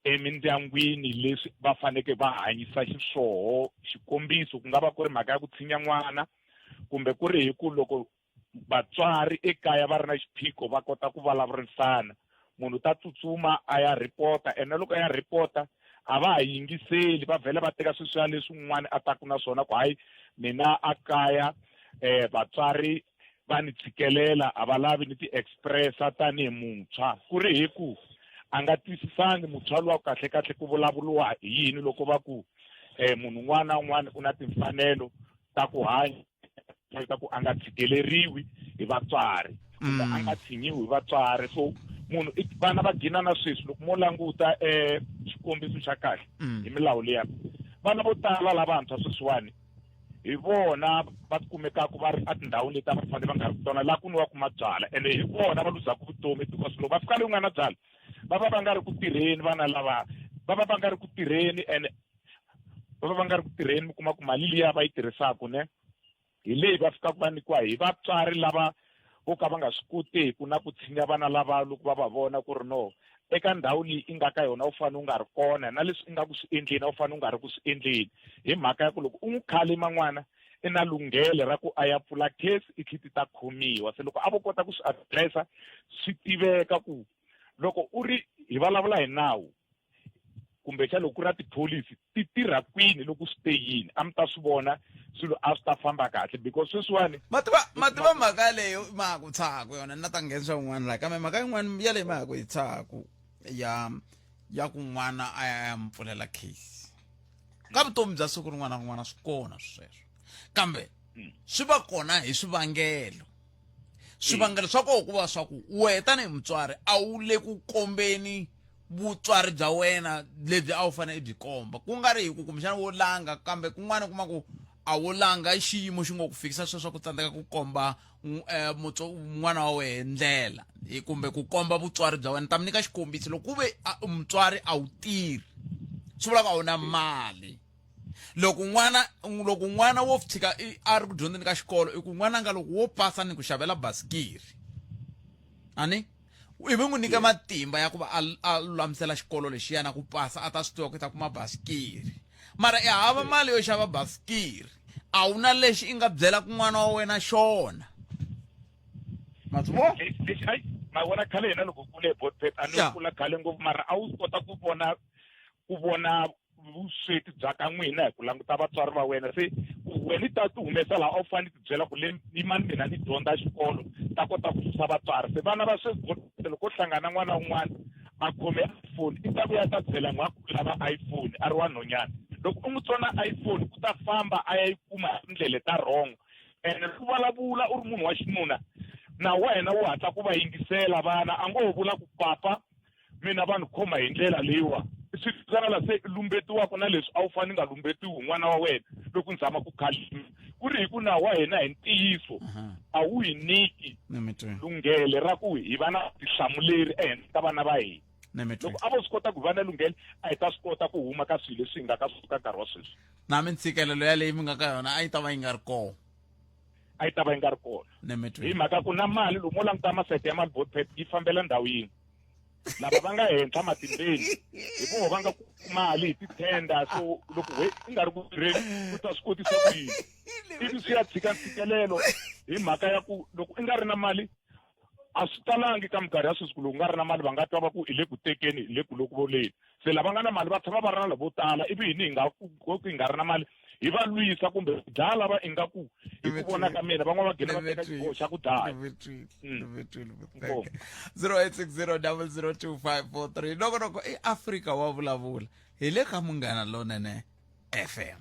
emindyangwini leswi va faneke va hanyisa xiswoho xikombiso ku nga va ku ri mhaka ya ku tshinya n'wana kumbe ku ri hi ku loko vatswari ekaya va ri na xiphiqo va kota ku vulavurisana munhu ta tsutsuma a ya ripota ene loko a ya ripota a va ha yingiseli va vhela va teka sweswiya leswi n'wana a taku na swona ku hayi mina a kaya vatswari va ni tshikelela a va lavi ni ti-expressa tanihi muntshwa ku ri hi ku a nga twisisangi muntshwa luwa kahle kahle ku vulavuriwa hi yini loko va ku munhu un'wana na un'wana u na timfanelo ta ku hanya ta ku a nga tshikeleriwi hi vatswari kumbe a nga tshinyiwi hi vatswari so munhu vana va gina na sweswi loko mo languta xikombiso xa kahle hi milawu liya vana vo tala lavantshwa sweswiwani hi vona va kumekaka va ri etindhawini leti a va fanele va nga ri tona laha ku nwiwaka mabyala ende hi vona va luzaka vutomi because loko va fika leyi u nga na byala va va nga ri ku tirheni vana lava va va nga ri ku tirheni and va va nga ri ku tirheni mi kuma ku mali liya va yi tirhisaka ne hi leyi va fikaka va nyikiwa hi vatswari lava vo ka va nga swi koteki na ku tshinya vana lava loko va va vona ku ri no eka ndhawu leyi i nga ka yona u fanele u nga ri kona na leswi i nga ku swi endleni a u fanele u nga ri ku swi endleni hi mhaka ya ku loko u n'wi khalima n'wana i na lunghele ra ku a ya pfula case i tlhiti ta khomiwa se loko a vo kota ku swi addressa swi tiveka ku loko u ri hi vulavula hi nawu kumbexana loko ku ri na tipholisi ti tirha kwini loko swi te yini a mi ta swi vona swilo a swi ta famba kahle because sweswiwani mativa mhaka leyo ma ku tshaku yona na ta nghenisa un'wana la kambe mhaka yin'wana ya leyi ma ku yi tshaku ya ku n'wana a ya mpfulela case ka vutomi bya siku rin'wana na rin'wana swi kona sweswo kambe swi va kona hi swivangelo swa koho ku va swa ku wena tanihi mutswari a wu le ku kombeni vutswari bya wena lebyi a wu fanele byi komba ku nga ri hi ku kumbexana wo langa kambe kun'wana kuma ku a wo langa xiyimo xi ngo ku fikisa sweswo ku tsandzeka ku komba n'wana wa wena ndlela kumbe ku komba vutswari bya wena ta mi nyika xikombiso loko ku ve mutswari a wu tirhi swi vula ku a wu na mali loko n'wana wo tshika a ri ku dyondzeni ka xikolo i ku n'wana nga loko wo pasa ni ku xavela basikiri ani ivi n'wi nyika matimba ya ku va a lulamisela xikolo lexiya na ku pasa a ta swi tiva ku ta kuma basikiri mara i hava mali yo xava basikiri a wu na lexi i nga byela ku n'wana wa wena xona ma vona khale hina loko kule botpet a ni kula khale ngopfu mara a wu kota ku vona vusweti bya ka n'wina hi ku languta vatswari va wena se wena i ta ti humesa laha a wu fanele ti byela ku i mani mina ni dyondza xikolo ta kota ku susa vatswari se vana va sweswi loko hlangana n'wana wun'wana a khome iphone i ta vuya ta byela n'wana ku lava iphone a ri wa nhonyana loko u n'wi tsona iphone ku ta famba a ya yi kuma hi tindlele ta wrong ene ku vulavula u ri munhu wa xinuna na wena wo hatla ku va yingisela vana a ngo ho vula ku papa mina va ni khoma hi ndlela leyiwa swi tsarala se lumbetiwaka na leswi a wu fanele nga lumbetiwi n'wana wa wena loko ni zama ku khalima ku ri hi ku nawu wa hina hi ntiyiso a wu hi niki lunghele ra ku hi va na tihlamuleri ehenhla ka vana va hina loko a vo swi kota ku va na lunghele a hi ta swi kota ku huma ka swilo leswi hi nga ka suka nkarhi wa sweswi na mintshikelelo yaleyi mi nga ka yona a yi ta va yi nga ri kona a yi ta va yi nga ri kona hi mhaka ku na mali loko mo languta masete ya malibotpet yi fambela ndhawu yin'we lava va nga henhla matimbeni hi voho va nga mali hi titenda so loko i nga ri ku tirheni u ta swi kotisa ku yini ivi swi ya tshika ntshikelelo hi mhaka ya ku loko i nga ri na mali a swi talangi ka minkarhi ya sweswi ku loko u nga ri na mali va nga twa va ku i le ku tekeni hi le ku loku voleni se lava nga na mali va tshama va ri na lavo tala ivi hini hi nga ku hi nga ri na mali hi va lwisa kumbe dlaya lava ingaku hi ku vona ka mina van'wana va gina va teka xiboho xa ku dlaya 0860002543 noko eAfrika wa vulavula hi le ka Munghana Lonene FM.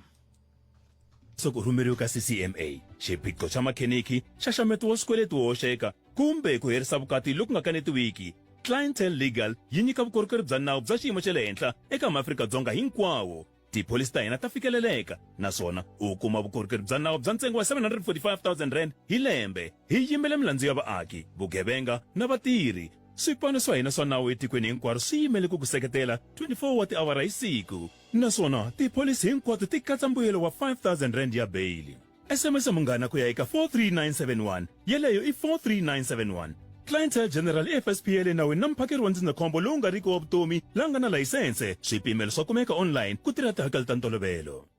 Soko rhumeriwa ka CCMA xiphiqo xa makheniki xaxameto wa swikweleti wo hoxeka kumbe ku herisa vukati loku nga kanetiwiki. Clientele Legal yi nyika vukorhokeri bya nawu bya xiyimo xa le henhla eka maAfrika-Dzonga hinkwawo. Tipholisi ta hina ta fikeleleka naswona u kuma vukorhokeri bya nawu bya ntsengo wa 745,000 rand hi lembe. Hi yimele milandzu ya vaaki, vugevenga na vatirhi. Swipano swa hina swa nawu etikweni hinkwaro swi yimele ku ku seketela 24 wa tiawara hi siku. Naswona tipholisi hinkwato ti katsa mbuyelo wa 5,000 rand ya beyili. SMS Munghana ku ya eka 43971 yeleyo i 43971. Clientele General FSPL nawini na mphakeri wa ndzindzakhombo lowu nga riki wa vutomi la nga na layisense. Swipimelo swa kumeka online ku tirha tihakelo ta ntolovelo.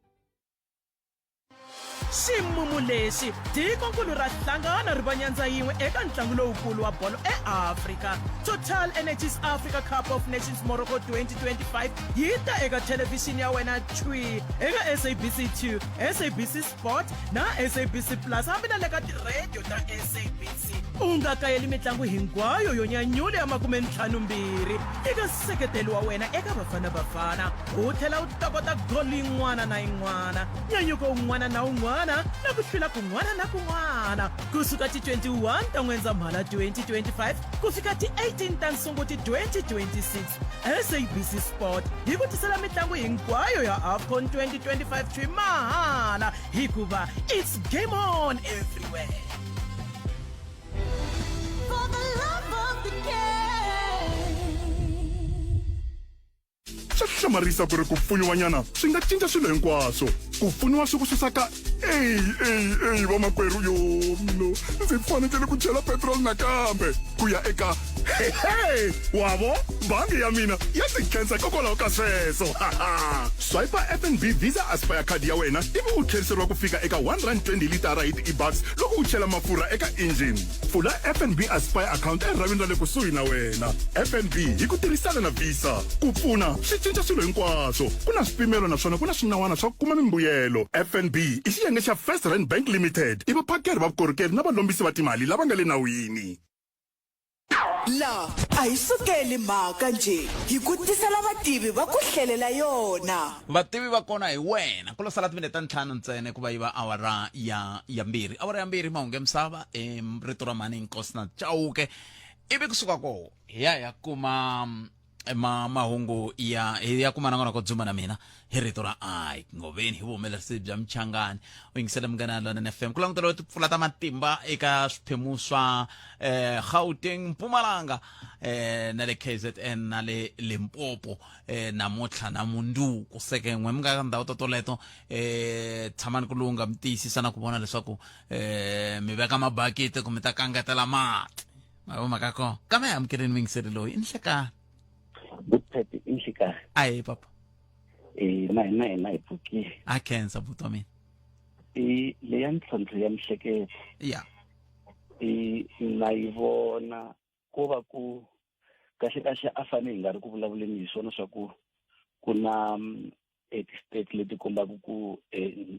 Ximumu lexi tikonkulu ra hlangana ri va nyandza yin'we eka ntlangu lowukulu wa bolo eAfrika. Total Energies Africa Cup of Nations Morocco 2025 yi ta eka thelevhixini ya wena Chui eka SABC2, SABC Sport na SABC Plus hambi na le ka tirediyo ta SABC. U nga kayeli mitlangu hinkwayo yo nyanyula ya 52 eka nseketelo wa wena eka Bafana Bafana. U tlhela u tokota goli yin'wana na yin'wana, nyanyuko un'wana na un'wana na ku hlula kun'wana na kun'wana kusuka ti 21 ta N'wendzamhala 2025 ku fika ti 18 ta Sunguti 2026. SABC Sport yi ku tisela mitlangu hinkwayo ya AFCON 2025 mahala hikuva it's game on everywhere. For the love of the game. Xa hlamarisa ku ri ku pfuniwanyana swi nga cinca swilo hinkwaswo. Ku pfuniwa swi ku susaka vamakwerhu yo mino ndzi fanekele ku chela petrol nakambe ku ya eka wavo bangi ya mina ya ti khensa kokwalaho ka sweswo. Swiper FNB Visa Aspire card ya wena ivi u tlheriseriwa ku fika eka 120 litara hi ti-e-bucks loko u chela mafurha eka engine. Pfula FNB Aspire account eravini ra le kusuhi na wena. FNB hi ku tirhisana na Visa ku pfuna swi cinca swilo hinkwaswo. Ku na swipimelo naswona ku na swinawana swa ku kuma mimbuyelo. FNB i xiyenge xa First Rand Bank Limited i vaphakeri va vukorhokeri na valombisi va timali lava nga le nawini. La a hi sukeli mhaka nje hi ku tisela vativi va ku hlelela yona. Vativi va kona hi wena ku lo sala timinete ta 5 ntsena ku va yi va awara ya 2. Awara ya 2 mahungu ya misava rito ra mani Nkosi na Chauke ivi kusuka ko ya kuma mahungu ya kuma nangona ko dzuma na mina hi rito ra ai ngoveni hi vuhumelerisi bya Mchangani u yingisela Munghana Lonene FM ku langutela ti pfula ta matimba eka swiphemu swa Gauteng, Mpumalanga na le KZN na le Limpopo namuntlha na mundu ku sekenwe mi nga ndhawu toleto tshamani ku lunga mi tiyisisa na ku vona leswaku mi veka mabakiti ku mi ta kangatela mati mavoma kako kama amkeleni mi yingiseli loyi inhlekani Buthati inhlekani ayi papa na ipfukile a cancer buto mina le ya ntlhontlho ya mihleketo ya na yivona ko va ku kahle a fane hi nga ri ku vulavuleni hi swona swa ku ku na state leti kombaka ku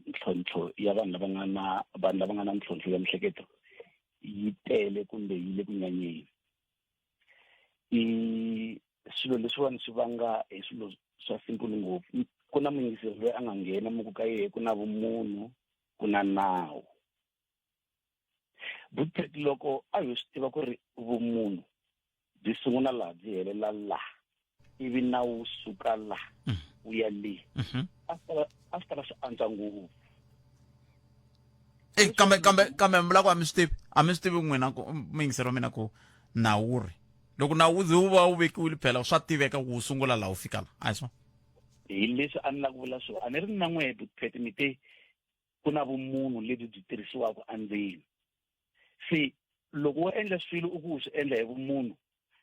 ntlhontlho ya vanhu lava nga na ntlhontlho ya mihleketo yi tele kumbe yi le ku nyanyeni. Swilo leswiwani swi vanga hi swilo swa simple ngopfu. Ku na muyingiseri loyi a nga nghena muku ka yehe ku na vumunhu ku na nawu. Buthati loko a hi swi tiva ku ri vumunhu byi sungula laha byi helela laha ivi nawu suka laha u ya le a swi tava swi antswa ngopfu. kambe mbula ku a mi swi tivi n'wina muyingiseri wa mina ku nawu ri loko nawu wu va wu vekiwile phela swa tiveka ku sungula laha u fika la a hi swona hi leswi a ni la ku vula swona a ni ri na n'we Buthati mi te ku na vumunhu lebyi byi tirhisiwaka andzeni. Se loko wo endla swilo u ku swi endla hi vumunhu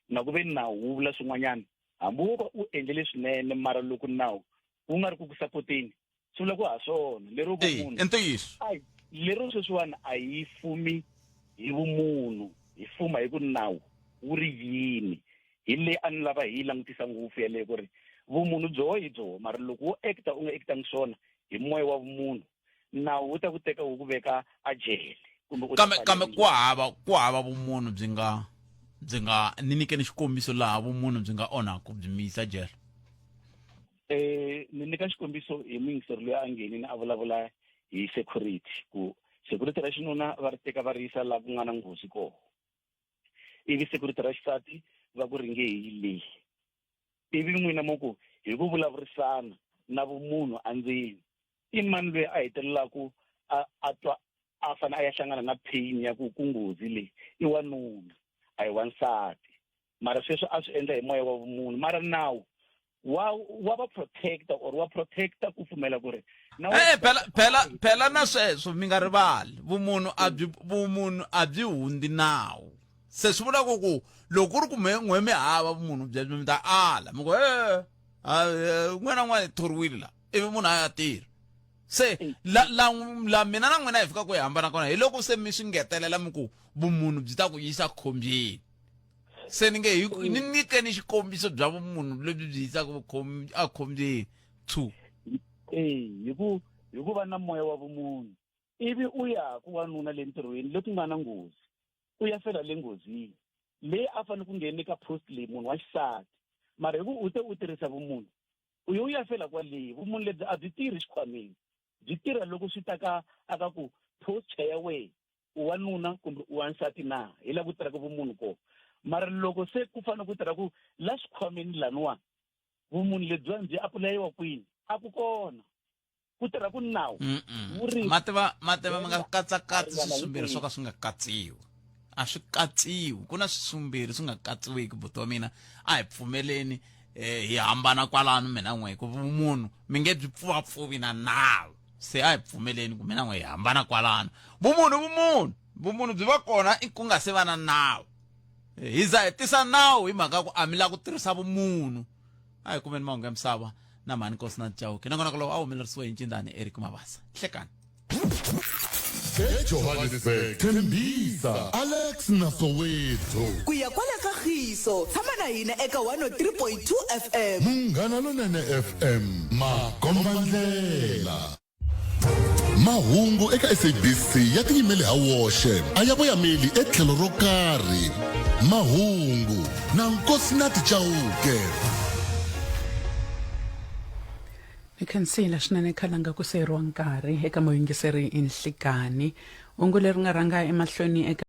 na ku ve nawu wu vula swin'wanyana hambi wo va u endlele swinene mara loko nawu wu nga ri ku sapoteni swi vula ku ha swona lero vumunhu ntiyiso lero sweswiwani a yi fumi hi vumunhu hi fuma hi ku nawu wu ri yini hi le a ni lava hi langutisa ngopfu yaleyo ku ri vumunhu byo hi byo mara loko wo acta u nga actangi swona hi moya wa vumunhu nawu wu ta ku teka wu ku veka a jele kambe ku hava vumunhu byi nga ni nyikeni xikombiso laha vumunhu byi nga onhaku byi mi yisa jele. Ni nyika xikombiso hi muyingiseri loyi a nghenini a vulavula hi security ku security ra xinuna va ri teka va ri yisa laha ku nga na nghozi kona ivi security ra xisati va ku ringe hi leyi ivi n'wina mo ku hi ku vulavurisana na vumunhu andzeni i mani loyi a hetelelaku a twa a fane a ya hlangana na pain ya ku nghozi leyi i wanuna a hi wansati mara sweswo a swi endla hi moya wa vumunhu mara nawu wa va protector or wa protector ku pfumela ku ri phela na sweswo mi nga rivali vumunhu a byi hundzi nawu se swi vula ku loko ku ri ku n'we mi hava vumunhu byebyo mi ta ala mi ku n'wena n'wana thoriwile la ivi munhu a ya tirha se la mina na n'wina hi fika ku hi hambana kona hi loko se mi swi ngetelela mi ku vumunhu byi ta ku yisa khombyeni se ni nge ni nyikeni xikombiso bya vumunhu lebyi byi yisaka a khombyeni 2 hi ku va na moya wa vumunhu ivi u ya ku wanuna le ntirhweni leku nga na nghozi u ya fela le nghozini leyi a fanele ku ngheni ka post leyi munhu wa xisati mara hi ku u te u tirhisa vumunhu u ya fela kwaleyi vumunhu lebyi a byi tirhi xikhwameni byi tirha loko swi ta ka aka ku posture ya wena u wanuna kumbe u wansati na hi la ku tirhaka vumunhu kona mara loko se ku fanele ku tirha ku la xikhwameni laniwani vumunhu lebyiwani byi apulayiwa kwini a ku kona ku tirha ku nawu mativa mi nga katsakatsi swisumbirhi swo ka swi nga katsiwi a swi katsiwi ku na swisumbirhi swi nga katsiwiki buti wa mina a hi pfumeleni hi hambana kwalano mina n'we ku vumunhu mi nge byi pfuvapfuvi na nawu se a hi pfumeleni ku mina n'we hi hambana kwalano vumunhu byi va kona ku nga se va na nawu hi za hi tisa nawu hi mhaka ku a mi lava ku tirhisa vumunhu a hi kumeni mahungu ya misava na mhani Nkosi na Chauke na kona ku lowu a humelerisiwe hi Ncindani Eric Mabasa hlekani eJohannesburg Tembisa Alex Nasoweto ku ya kwala kagiso tshama na hina eka 103.2 FM Munghana Lonene FM Makombandlela mahungu eka SABC ya tiyimele ha woxe a ya voyameli etlhelo ro karhi mahungu na Nkosi na Chauke Nikhansela swinene khalanga ku seyeriwa nkarhi eka moyingiseri Nhlikani hungu leri nga rhanga emahlweni eka